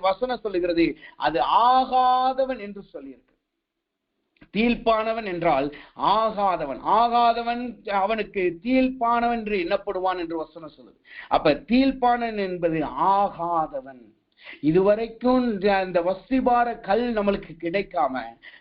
வசனம் சொல்லுகிறது அது ஆகாதவன் என்று சொல்லியிருக்கு. தீர்ப்பானவன் என்றால் ஆகாதவன். ஆகாதவன் அவனுக்கு தீர்ப்பானவன் என்று எண்ணப்படுவான் என்று வசனம் சொல்லுது. அப்ப தீர்ப்பானவன் என்பது ஆகாதவன். இதுவரைக்கும் இந்த வஸ்திபார கல் நம்மளுக்கு கிடைக்காம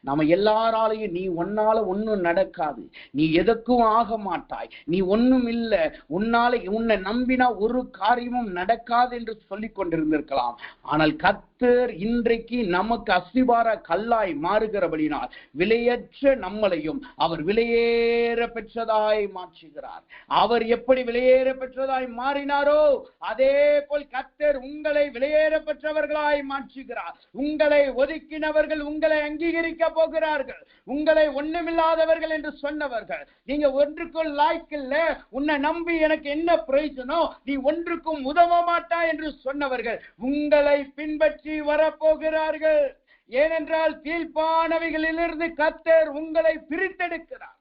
நம்ம எல்லாராலையும் நீ ஒன்னால ஒன்னும் நடக்காது, நீ எதற்கும் ஆக மாட்டாய், நீ ஒன்னும் இல்லை, உன்னை நம்பினா ஒரு காரியமும் நடக்காது என்று சொல்லிக் கொண்டிருந்திருக்கலாம். ஆனால் கர்த்தர் இன்றைக்கு நமக்கு அஸ்திபார கல்லாய் மாறுகிறபடினால் விலையற்ற நம்மளையும் அவர் விலையேற பெற்றதாய் மாற்றுகிறார். அவர் எப்படி விலையேற பெற்றதாய் மாறினாரோ அதே போல் கர்த்தர் உங்களை விலையேற பெற்றவர்களாய் மாற்றுகிறார். உங்களை ஒதுக்கினவர்கள் உங்களை அங்கீகரிக்க போகிறார்கள். உங்களை ஒண்ணுமில்லாதவர்கள் என்று சொன்னவர்கள், நீங்க ஒன்றுக்குள் லாய்க்கில்ல, உன்னை நம்பி எனக்கு என்ன பிரயோஜனம், நீ ஒன்றுக்கும் உதவ மாட்டாய் என்று சொன்னவர்கள் உங்களை பின்பற்றி வரப்போகிறார்கள். ஏனென்றால் தீர்ப்பானவைகளிலிருந்து கர்த்தர் உங்களை பிரித்தெடுக்கிறார்.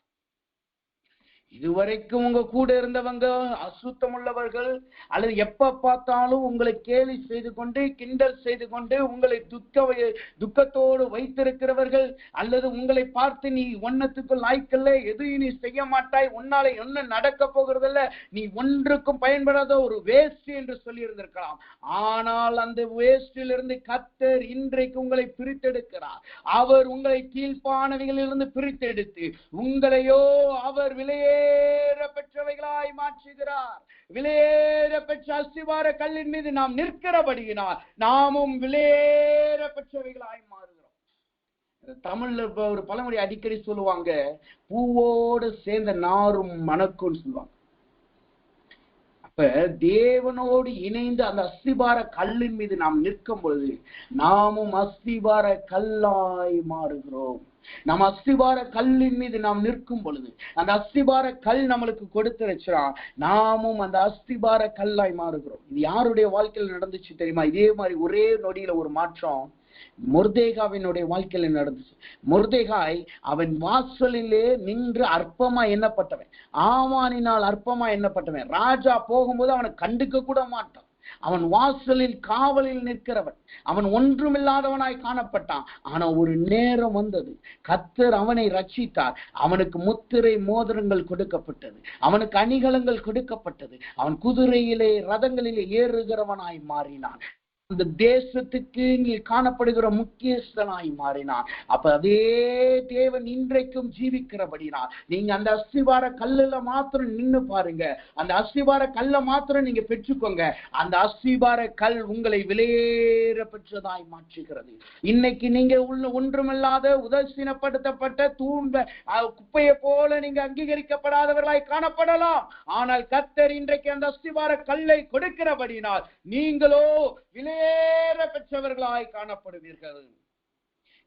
இதுவரைக்கும் உங்க கூட இருந்தவங்க அசுத்தம் உள்ளவர்கள், அல்லது எப்ப பார்த்தாலும் உங்களை கேலி செய்து கொண்டு கிண்டல் செய்து கொண்டு உங்களை துக்கத்தோடு வைத்திருக்கிறவர்கள், அல்லது உங்களை பார்த்து நீ ஒன்னத்துக்கு லாய்க்கல்ல, எதுவும் நீ செய்ய மாட்டாய், உன்னால என்ன நடக்க போகிறதில்ல, நீ ஒன்றுக்கும் பயன்படாத ஒரு வேஸ்ட் என்று சொல்லி இருந்திருக்கலாம். ஆனால் அந்த வேஸ்டிலிருந்து கர்த்தர் இன்றைக்கு உங்களை பிரித்தெடுக்கிறார். அவர் உங்களை கீழ்ப்பானவைகளிலிருந்து பிரித்தெடுத்து உங்களையோ அவர் விலையேற பெற்றவைகளாய் மாற்றுகிறார். விலையேற பெற்ற அஸ்திபார கல்லின் மீது நாம் நிற்கிறபடியினால் நாமும் விலையேற பெற்றவைகளாய் மாறுகிறோம். தமிழ்ல ஒரு பழமொழி அடிக்கடி சொல்லுவாங்க, பூவோடு சேர்ந்த நாரும் மணக்கும் சொல்லுவாங்க. அப்ப தேவனோடு இணைந்து அந்த அஸ்திபார கல்லின் மீது நாம் நிற்கும் பொழுது நாமும் அஸ்திபார கல்லாய் மாறுகிறோம். நம்ம அஸ்திபார கல்லின் மீது நாம் நிற்கும் பொழுது அந்த அஸ்திபார கல் நம்மளுக்கு கொடுத்துருச்சா நாமும் அந்த அஸ்திபார கல்லாய் மாறுகிறோம். இது யாருடைய வாழ்க்கையில் நடந்துச்சு தெரியுமா? இதே மாதிரி ஒரே நொடியில ஒரு மாற்றம் மொர்தேகாவினுடைய வாழ்க்கையில நடந்துச்சு. மொர்தேகாய் அவன் வாசலிலே நின்று அற்பமா எண்ணப்பட்டவன், ஆமானினால் அற்பமா எண்ணப்பட்டவன். ராஜா போகும்போது அவனை கண்டுக்க கூட மாட்டான். அவன் வாசலில் காவலில் நிற்கிறவன், அவன் ஒன்றுமில்லாதவனாய் காணப்பட்டான். ஆனா ஒரு நேரம் வந்தது, கர்த்தர் அவனை ரட்சித்தார். அவனுக்கு முத்திரை மோதிரங்கள் கொடுக்கப்பட்டது, அவனுக்கு அணிகலங்கள் கொடுக்கப்பட்டது. அவன் குதிரையிலே ரதங்களிலே ஏறுகிறவனாய் மாறினான். அந்த தேசத்துக்கு நீ காணப்படுகிற முக்கியஸ்தனாய் மாறினான். அப்ப அதே தேவன் இன்றைக்கும் ஜீவிக்கிறபடினார் நீங்க அந்த அஸ்திபார கல்லுல மாத்திரம் நின்னு பாருங்க, அந்த அஸ்திபார கல்ல மாத்திரம் நீங்க பெற்றுக்கோங்க. அந்த அஸ்திபார கல் உங்களை விலையேற பெற்றதாய் மாற்றுகிறது. இன்னைக்கு நீங்க உள்ள ஒன்றுமில்லாத உதாசீனப்படுத்தப்பட்ட குப்பையை போல நீங்க அங்கீகரிக்கப்படாதவர்களாய் காணப்படலாம். ஆனால் கர்த்தர் இன்றைக்கு அந்த அஸ்திபார கல்லை கொடுக்கிறபடினால் நீங்களோ விலையேற பெற்றவர்களாய் காணப்படுவீர்கள்.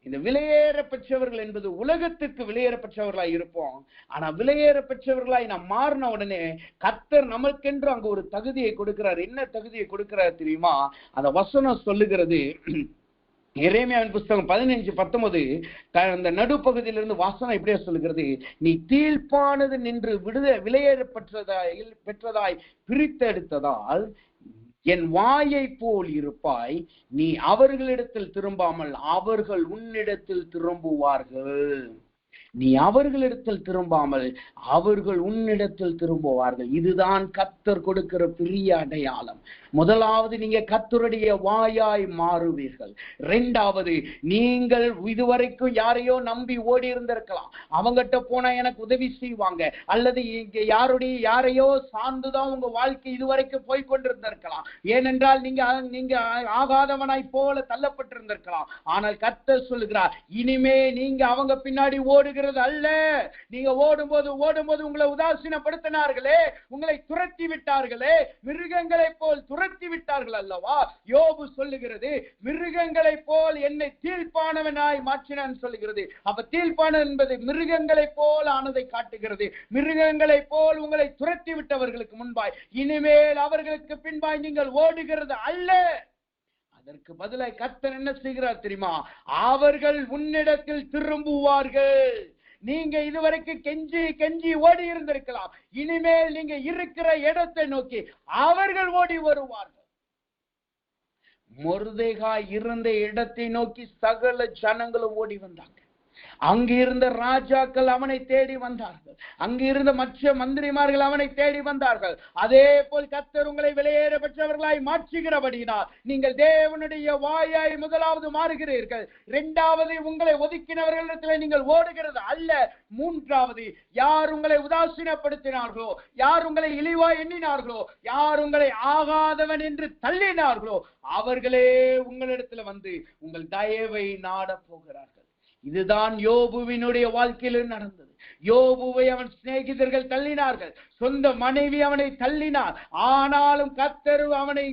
இந்த விலையேற பெற்றவர்கள் என்பது உலகத்துக்கு விலையேற பெற்றவர்களாய் இருப்போம். ஆனா விலையேற பெற்றவர்களாய் நாம் மாறின உடனே கர்த்தர் நமக்கென்று அங்க ஒரு தகுதியை கொடுக்கிறார். என்ன தகுதியை கொடுக்கிறார் தெரியுமா? அந்த வசனம் சொல்லுகிறது, எரேமியாவின் புஸ்தகம் 15:19 அந்த நடுப்பகுதியிலிருந்து வாசனம் இப்படியே சொல்லுகிறது, நீ தீர்ப்பானது நின்று விலையேற பெற்றதாய் பிரித்தெடுத்ததால் என் வாயை போல் இருப்பாய். நீ அவர்களிடத்தில் திரும்பாமல் அவர்கள் உன்னிடத்தில் திரும்புவார்கள். நீ அவர்களிடத்தில் திரும்பாமல் அவர்கள் உன்னிடத்தில் திரும்புவார்கள். இதுதான் கர்த்தர் கொடுக்கிற பெரிய அடையாளம். முதலாவது, நீங்க கர்த்தருடைய வாயாய் மாறுவீர்கள். இரண்டாவது, நீங்கள் இதுவரைக்கும் யாரையோ நம்பி ஓடி இருந்திருக்கலாம், அவங்ககிட்ட போனா எனக்கு உதவி செய்வாங்க, அல்லது யாரையோ சார்ந்துதான் உங்க வாழ்க்கை இதுவரைக்கும் போய்கொண்டிருந்திருக்கலாம். ஏனென்றால் நீங்க ஆகாதவனாய் போல தள்ளப்பட்டிருந்திருக்கலாம். ஆனால் கர்த்தர் சொல்லுகிறார், இனிமே நீங்க அவங்க பின்னாடி ஓடுகிறது அல்ல. நீங்க ஓடும்போது உங்களை உதாசீனப்படுத்தினார்களே, உங்களை துரத்தி விட்டார்களே, மிருகங்களை போல் துரத்தி விட்டார்கள் அல்லவா? யோபு சொல்லுகிறது, மிருகங்களை போல் என்னை தீர்ப்பானவனாய் மாற்றினான் சொல்லுகிறது. அப்ப தீர்ப்பான என்பது மிருகங்களை போல் ஆனதை காட்டுகிறது. மிருகங்களை போல் உங்களை துரத்தி விட்டவர்களுக்கு முன்பாய் இனிமேல் அவர்களுக்கு பின்பாய் நீங்கள் ஓடுகிறது அல்ல. அதற்கு பதிலாய் கர்த்தர் என்ன செய்கிறார் தெரியுமா? அவர்கள் உன்னிடத்தில் திரும்புவார்கள். நீங்க இதுவரைக்கும் கெஞ்சி கெஞ்சி ஓடி இருந்திருக்கலாம். இனிமேல் நீங்க இருக்கிற இடத்தை நோக்கி அவர்கள் ஓடி வருவார்கள். மொர்தெகாய் இருந்த இடத்தை நோக்கி சகல ஜனங்களும் ஓடி வந்தாங்க. அங்கிருந்த ராஜாக்கள் அவனை தேடி வந்தார்கள். அங்கிருந்த மற்ற மந்திரிமார்கள் அவனை தேடி வந்தார்கள். அதே போல் கர்த்தர் உங்களை வெளியேற பெற்றவர்களாய் மாற்றுகிறபடியினால் நீங்கள் தேவனுடைய வாயாய் முதலாவது மாறுகிறீர்கள். இரண்டாவது, உங்களை ஒதுக்கினவர்களிடத்தில் நீங்கள் ஓடுகிறது அல்ல. மூன்றாவது, யார் உங்களை உதாசீனப்படுத்தினார்களோ, யார் உங்களை இழிவாய் எண்ணினார்களோ, யார் உங்களை ஆகாதவன் என்று தள்ளினார்களோ அவர்களே உங்களிடத்தில் வந்து உங்கள் தயவை நாட போகிறார்கள். இதுதான் யோபுவினுடைய வாழ்க்கையில் நடந்தது. யோபுவை அவன் சிநேகிதர்கள் தள்ளினார்கள், சொந்த மனைவி அவனை தள்ளினார். ஆனாலும் கர்த்தர் அவனை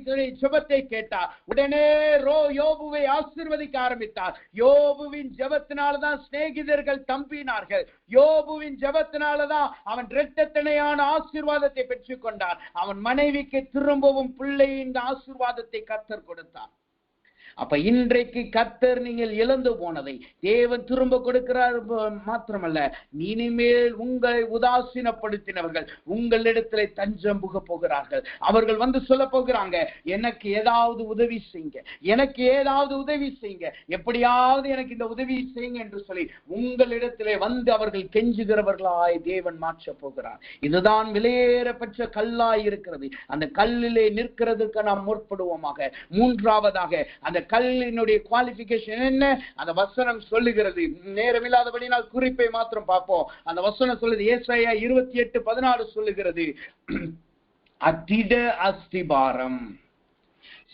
ஜெபத்தை கேட்டார். உடனே யோபுவை ஆசீர்வதிக்க ஆரம்பித்தார். யோபுவின் ஜெபத்தினால்தான் சிநேகிதர்கள் தம்பினார்கள். யோபுவின் ஜெபத்தினால்தான் அவன் இரட்டத்தனையான ஆசீர்வாதத்தை பெற்றுக் கொண்டார். அவன் மனைவிக்கு திரும்பவும் பிள்ளையின் ஆசீர்வாதத்தை கர்த்தர் கொடுத்தார். அப்ப இன்றைக்கு கர்த்தர் நீங்கள் இழந்து போனதை தேவன் திரும்ப கொடுக்கிறார். மாத்திரமல்ல, இனிமேல் உங்களை உதாசீனப்படுத்தினவர்கள் உங்களிடத்துல தஞ்சம் புக போகிறார்கள். அவர்கள் வந்து சொல்ல போகிறாங்க, எனக்கு ஏதாவது உதவி செய்யுங்க, எனக்கு ஏதாவது உதவி செய்யுங்க, எப்படியாவது எனக்கு இந்த உதவி செய்யுங்க என்று சொல்லி உங்களிடத்திலே வந்து அவர்கள் கெஞ்சுகிறவர்களாய் தேவன் மாற்ற போகிறார். இதுதான் விலையேறப்பட்ட கல்லாய் இருக்கிறது. அந்த கல்லிலே நிற்கிறதுக்கு நாம் முற்படுவோமாக. மூன்றாவதாக, அந்த கல்லினுடைய குவாலிபிகேஷன் என்ன? அந்த வசனம் சொல்லுகிறது. நேரமில்லாதபடி நான் குறிப்பை மாத்திரம் பார்ப்போம். அந்த வசனம் சொல்லுது, ஏசாயா 28:16 சொல்லுகிறது, அதிட அஸ்திபாரம்.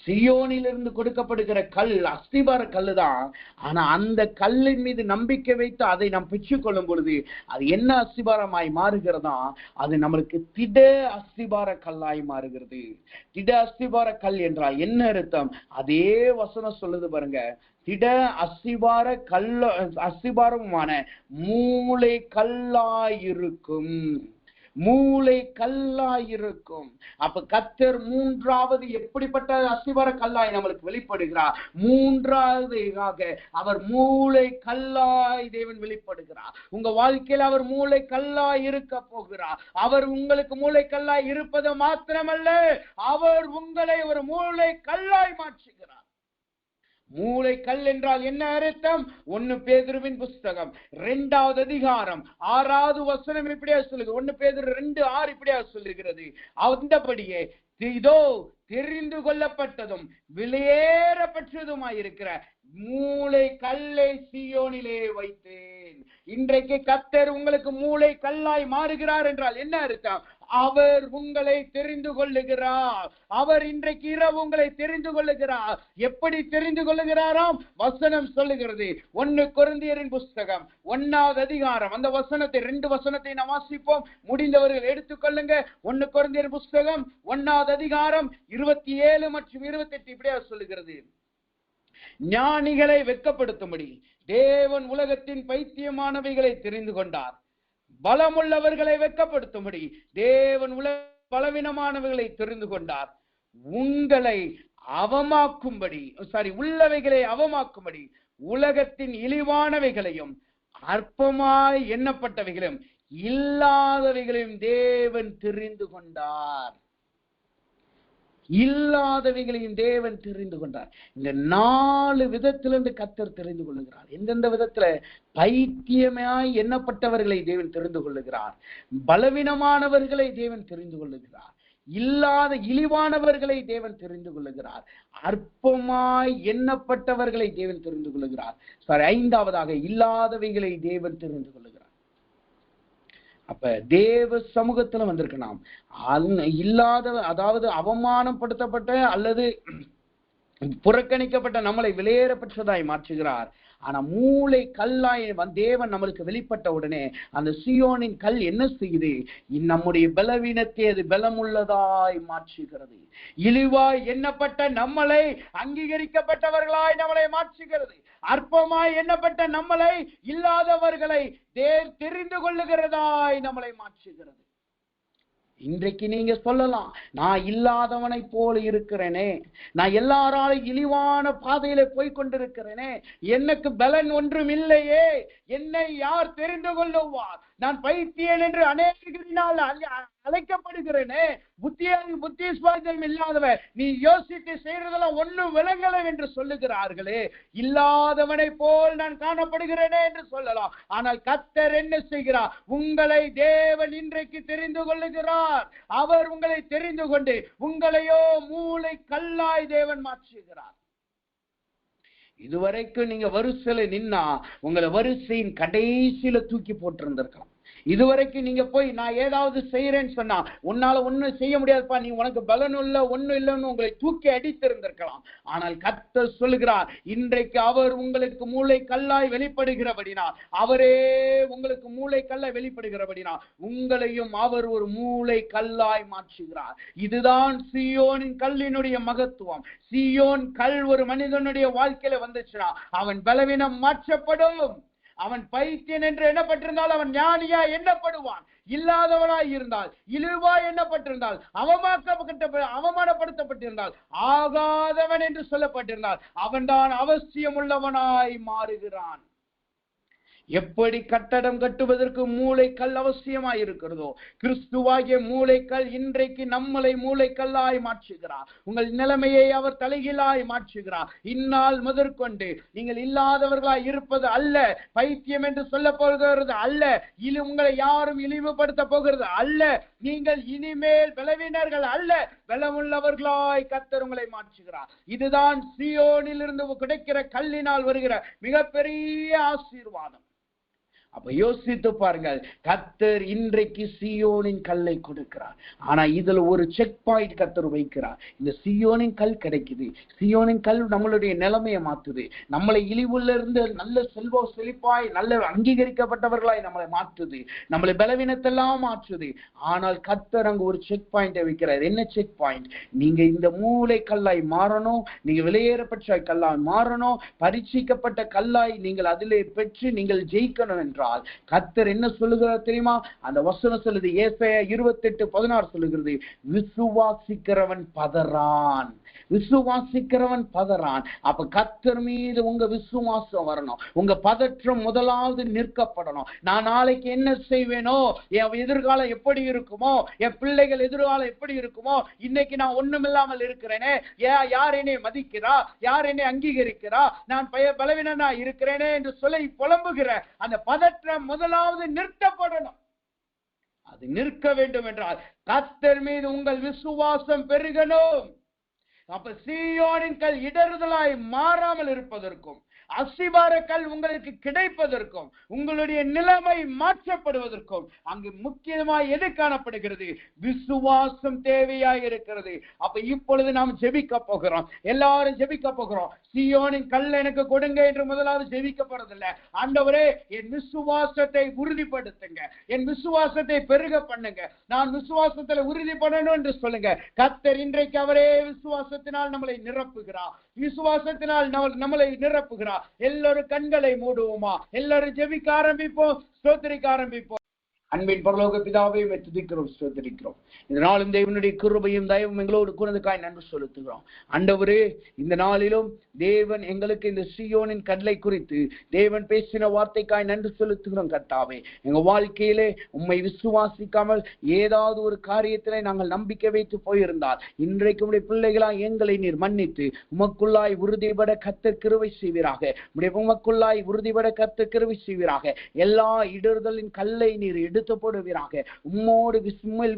சியோனிலிருந்து கொடுக்கப்படுகிற கல் அஸ்திபார கல்லு தான். ஆனா அந்த கல்லின் மீது நம்பிக்கை வைத்து அதை நாம் பெற்றுக்கொள்ளும் பொழுது அது என்ன அஸ்திபாரமாய் மாறுகிறதா? அது நம்மளுக்கு திட அஸ்திபார கல்லாய் மாறுகிறது. திட அஸ்திபார கல் என்றால் என்ன அர்த்தம்? அதே வசனம் சொல்லுது பாருங்க, திட அஸ்திபார கல்ல அஸ்திபாரமான மூளை கல்லாயிருக்கும். மூளை கல்லாயிருக்கும். அப்ப கர்த்தர் மூன்றாவது எப்படிப்பட்ட அஸ்திபார கல்லாய் நம்மளுக்கு வெளிப்படுகிறார்? மூன்றாவதாக அவர் மூளை கல்லாய் தேவன் வெளிப்படுகிறார். உங்க வாழ்க்கையில் அவர் மூளை கல்லாய் இருக்க போகிறார். அவர் உங்களுக்கு மூளை கல்லாய் இருப்பது மாத்திரமல்ல, அவர் உங்களை ஒரு மூளை கல்லாய் மாற்றுகிறார். மூளை கல் என்றால் என்ன அர்த்தம்? 1 பேதுருவின் புஸ்தகம் 2வது அதிகாரம் 6வது வசனம் இப்படியா சொல்லுங்க. 1 பேதுரு 2:6 இப்படியா சொல்லுகிறது, அந்தபடியே இதோ தெரிந்து கொள்ளப்பட்டதும் வெளியேறப்பட்டதுமாயிருக்கிற மூளை கல்லை சீயோனிலே வைத்தேன். இன்றைக்கு கர்த்தர் உங்களுக்கு மூளை கல்லாய் மாறுகிறார் என்றால் என்ன அர்த்தம்? அவர் உங்களை தெரிந்து கொள்ளுகிறார். அவர் இன்றைக்கு இரவு உங்களை தெரிந்து கொள்ளுகிறார். எப்படி தெரிந்து கொள்ளுகிறாராம்? வசனம் சொல்லுகிறது. 1 கொரிந்தியரின் புஸ்தகம் 1வது அதிகாரம், அந்த வசனத்தை 2 வசனத்தை நாம் வாசிப்போம். முடிந்தவர்கள் எடுத்துக்கொள்ளுங்க. 1 கொரிந்தியர் புஸ்தகம் 1வது அதிகாரம் 27 மற்றும் 28 இப்படியா சொல்லுகிறது, ஞானிகளை வெட்கப்படுத்தும்படி தேவன் உலகத்தின் பைத்தியமானவைகளை தெரிந்து கொண்டார். பலமுள்ளவர்களை வெட்கப்படுத்தும்படி தேவன் பலவீனமானவர்களை தெரிந்து கொண்டார். உங்களை அவமாக்கும்படி உள்ளவைகளை அவமாக்கும்படி உலகத்தின் இழிவானவைகளையும் அற்பமாய் எண்ணப்பட்டவைகளையும் இல்லாதவைகளையும் தேவன் தெரிந்து கொண்டார். இல்லாதவைகளையும் தேவன் தெரிந்து கொண்டார். இந்த 4 விதத்திலிருந்து கர்த்தர் தெரிந்து கொள்ளுகிறார். எந்தெந்த விதத்துல? பைத்தியமாய் எண்ணப்பட்டவர்களை தேவன் தெரிந்து கொள்ளுகிறார், பலவீனமானவர்களை தேவன் தெரிந்து கொள்ளுகிறார், இல்லாத இழிவானவர்களை தேவன் தெரிந்து கொள்ளுகிறார், அற்பமாய் எண்ணப்பட்டவர்களை தேவன் தெரிந்து கொள்ளுகிறார். 5வதாக இல்லாதவைகளை தேவன் தெரிந்து கொள்ளுகிறார். அப்ப தேவ சமூகத்துல வந்திருக்கலாம் இல்லாத, அதாவது அவமானப்படுத்தப்பட்ட அல்லது புறக்கணிக்கப்பட்ட நம்மளை வெளியேறப்பட்டதாய் மாற்றுகிறார். ஆனா மூளை கல்லாய் தேவன் நம்மளுக்கு வெளிப்பட்ட உடனே அந்த சீயோனின் கல் என்ன செய்யுது? நம்முடைய பலவீனத்தை அது பலமுள்ளதாய் மாற்றுகிறது. இழிவாய் எண்ணப்பட்ட நம்மளை அங்கீகரிக்கப்பட்டவர்களாய் நம்மளை மாற்றுகிறது. அற்பமாய் எண்ணப்பட்ட நம்மளை இல்லாதவர்களை தெரிந்து கொள்ளுகிறதாய் நம்மளை மாற்றுகிறது. இன்றைக்கு நீங்க சொல்லலாம், நான் இல்லாதவனை போல இருக்கிறேனே, நான் எல்லாராலும் இழிவான பாதையில போய் கொண்டிருக்கிறேனே, எனக்கு பலன் ஒன்றும் இல்லையே, என்னை யார் தெரிந்து கொள்ளுவார், நான் பைத்தியன் என்று அநேகரினால் அழைக்கப்படுகிறேனே, புத்திஸ்வாதம் இல்லாதவன், நீ யோசித்து செய்யறதெல்லாம் ஒன்னும் விளங்கலை என்று சொல்லுகிறார்களே, இல்லாதவனை போல் நான் காணப்படுகிறேனே என்று சொல்லலாம். ஆனால் கர்த்தர் என்ன செய்கிறார்? உங்களை தேவன் இன்றைக்கு தெரிந்து கொள்ளுகிறார். அவர் உங்களை தெரிந்து கொண்டு உங்களையோ மூளை கல்லாய் தேவன் மாற்றுகிறார். இதுவரைக்கும் நீங்க வரிசையில நின்னா உங்களை வரிசையின் கடைசியில தூக்கி போட்டிருந்திருக்கலாம். இதுவரைக்கும் நீங்க போய் நான் ஏதாவது செய்யறேன்னு சொன்னா, உன்னால ஒண்ணும் செய்ய முடியாதுப்பா, நீ உனக்கு பலனும் இல்ல ஒண்ணும் இல்லைன்னு உங்களை தூக்கி அடித்திருந்திருக்கலாம். ஆனால் கர்த்தர் சொல்லுகிறார், இன்றைக்கு அவர் உங்களுக்கு மூளை கல்லாய் வெளிப்படுகிறபடினால், அவரே உங்களுக்கு மூளை கல்லாய் வெளிப்படுகிறபடினால் உங்களையும் அவர் ஒரு மூளை கல்லாய் மாற்றுகிறார். இதுதான் சீயோனின் கல்லினுடைய மகத்துவம். சீயோன் கல் ஒரு மனிதனுடைய வாழ்க்கையில வந்துச்சுன்னா அவன் பலவீனம் மாற்றப்படும். அவன் பைத்தியன் என்று எண்ணப்பட்டிருந்தால் அவன் ஞானியா எண்ணப்படுவான். இல்லாதவனாய் இருந்தால், இழிவாய் எண்ணப்பட்டிருந்தால், அவமானப்படுத்தப்பட்டிருந்தால், ஆகாதவன் என்று சொல்லப்பட்டிருந்தால் அவன்தான் அவசியம் உள்ளவனாய் மாறுகிறான். எப்படி கட்டடம் கட்டுவதற்கு மூளைக்கல் அவசியமாய் இருக்கிறதோ, கிறிஸ்துவாகிய மூளைக்கல் இன்றைக்கு நம்மளை மூளைக்கல்லாய் மாற்றுகிறார். உங்கள் நிலைமையை அவர் தலைகீழாய் மாற்றுகிறார். இந்நாள் முதற்கொண்டு நீங்கள் இல்லாதவர்களாய் இருப்பது அல்ல, பைத்தியம் என்று சொல்ல போகிறது அல்ல, உங்களை யாரும் இழிவுபடுத்த போகிறது அல்ல, நீங்கள் இனிமேல் பலவீனர்கள் அல்ல, பலமுள்ளவர்களாய் கர்த்தர் உங்களை மாற்றுகிறார். இதுதான் சீயோனில் இருந்து கிடைக்கிற கல்லினால் வருகிற மிகப்பெரிய ஆசீர்வாதம். அப்ப யோசித்து பாருங்கள், கர்த்தர் இன்றைக்கு சீயோனின் கல்லை கொடுக்கிறார். ஆனா இதுல ஒரு செக் பாயிண்ட் கர்த்தர் வைக்கிறார். இந்த சீயோனின் கல் கிடைக்குது, சீயோனின் கல் நம்மளுடைய நிலைமையை மாத்துது, நம்மளை இழிவுல இருந்து நல்ல செழிப்பாய் நல்ல அங்கீகரிக்கப்பட்டவர்களாய் நம்மளை மாற்றுது, நம்மளை பலவீனத்தெல்லாம் மாற்றுது. ஆனால் கர்த்தர் அங்க ஒரு செக் பாயிண்டை வைக்கிறார். என்ன செக் பாயிண்ட்? நீங்க இந்த மூளை கல்லாய் மாறணும், நீங்க வெளியேறப்பட்ட கல்லாய் மாறணும், பரீட்சிக்கப்பட்ட கல்லாய் நீங்கள் அதிலே பெற்று நீங்கள் ஜெயிக்கணும் என்றால் கர்த்தர் என்ன சொல்லுகிறார் தெரியுமா? அந்த வசனம் சொல்லுது, ஏசாயா 28:16 சொல்லுகிறது, விசுவாசிக்கிறவன் பதறான், விசுவாசிக்கிறவன் பதறான். அப்ப கர்த்தர் மீது உங்க விசுவாசம் வரணும், உங்க பதற்றம் முதலாவது நிற்கப்படணும். நான் நாளைக்கு என்ன செய்வேனோ, என் எதிர்காலம் எப்படி இருக்குமோ, என் பிள்ளைகள் எதிர்காலம் எப்படி இருக்குமோ, இன்னைக்கு நான் ஒண்ணுமில்லாமல் இருக்கிறேனே, யார் என்னை மதிக்கிறா, யார் என்னை அங்கீகரிக்கிறா, நான் பலவீனனா இருக்கிறேனே என்று சொல்லி புலம்புகிற அந்த பதற்றம் முதலாவது நிறுத்தப்படணும். அது நிற்க வேண்டும் என்றால் கர்த்தர் மீது உங்கள் விசுவாசம் பெருகணும். அப்ப சீயோனின் கல் இடறுதலாய் மாறாமல் இருப்பதற்கும், அஸ்திபார கல் உங்களுக்கு கிடைப்பதற்கும், உங்களுடைய நிலைமை மாற்றப்படுவதற்கும் அங்கு முக்கியமாய் எது காணப்படுகிறது? விசுவாசம் தேவையாய் இருக்கிறது. அப்ப இப்பொழுது நாம் ஜெபிக்க போகிறோம், எல்லாரும் ஜெபிக்க போகிறோம். சீயோனின் கல் எனக்கு கொடுங்க என்று முதலாவது ஜெபிக்கப்படுறதில்லை. ஆண்டவரே என் விசுவாசத்தை உறுதிப்படுத்துங்க, என் விசுவாசத்தை பெருக பண்ணுங்க, நான் விசுவாசத்துல உறுதி பண்ணணும் என்று சொல்லுங்க. கர்த்தர் இன்றைக்கு அவரே விசுவாசத்தினால் நம்மளை நிரப்புகிறார், விசுவாசத்தினால் நம்மளை நிரப்புகிறார். எல்லாரும் கண்களை மூடுவோமா? எல்லாரும் ஜெபிக்க ஆரம்பிப்போம், ஸ்தோத்திரிக்க ஆரம்பிப்போம். அன்பின் பரலோக பிதாவை துதிக்கிறோம், ஸ்தோத்திரிக்கிறோம். இந்த நாளும் தேவனுடைய கிருபையும் தயவும் எங்களோடு கூர்ந்ததுக்காய் நன்றி செலுத்துகிறோம். ஆண்டவரே, இந்த நாளிலும் தேவன் எங்களுக்கு இந்த சீயோனின் கல்லை குறித்து தேவன் பேசின வார்த்தைக்காய் நன்றி செலுத்துகிறோம். கர்த்தாவே, எங்க வாழ்க்கையிலே உம்மை விசுவாசிக்காமல் ஏதாவது ஒரு காரியத்திலே நாங்கள் நம்பிக்கை வைத்து போயிருந்தால் இன்றைக்கு உடைய பிள்ளைகளாய் எங்களை நீர் மன்னித்து உமக்குள்ளாய் உறுதிபட கர்த்தர் கிருபை செய்வீராக. உமக்குள்ளாய் உறுதிபட கர்த்தர் கிருபை செய்வீராக. எல்லா இடர்தலின் கல்லை நீர் எடுத்து போடுவீராக. உம்மோடு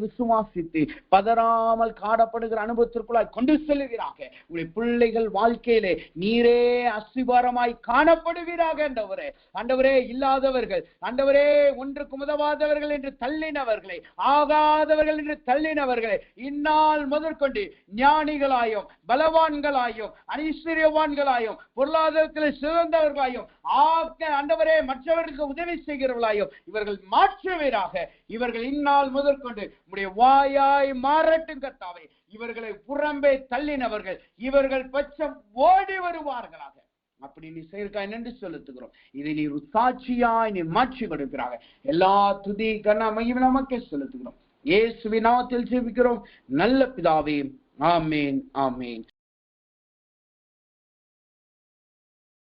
விசுவாசித்து பதறாமல் காணப்படுகிற அனுபவத்திற்குள்ளாய் கொண்டு செல்வீராக. உடைய பிள்ளைகள் வாழ்க்கையிலே நீரே அஸ்திபாரமாய் காணப்படுவீராக. ஆண்டவரே, ஆண்டவரே, இல்லாதவர்கள், ஆண்டவரே, ஒன்றுக்கு உதவாதவர்கள் என்று தள்ளினவர்களை, ஆகாதவர்கள் என்று தள்ளினவர்களை இந்நாள் முதற்கொண்டு ஞானிகளாயும் பலவான்களாயும் ஐஸ்வர்யவான்களாயும் பொருளாதாரத்தில் சிறந்தவர்களாயும் ஆண்டவரே மற்றவர்களுக்கு உதவி செய்கிறவர்களாயும் இவர்கள் மாற்றுவீராக. இவர்கள் இந்நாள் முதற்கொண்டு உம்முடைய வாயாய் மாறட்டும். கர்த்தாவே, இவர்களை புறம்பே தள்ளினவர்கள் இவர்கள் பட்சம் ஓடி வருவார்களாக. அப்படி நீ செயற்காய் நன்றி செலுத்துகிறோம். இதை நீ சாட்சியாய் நீ மாற்றி கொடுக்கிறாங்க. எல்லா துதி கன மகிமை நமக்கே செலுத்துகிறோம். இயேசுவின் நாமத்தில் ஜெபிக்கிறோம் நல்ல பிதாவே. ஆமேன், ஆமேன்.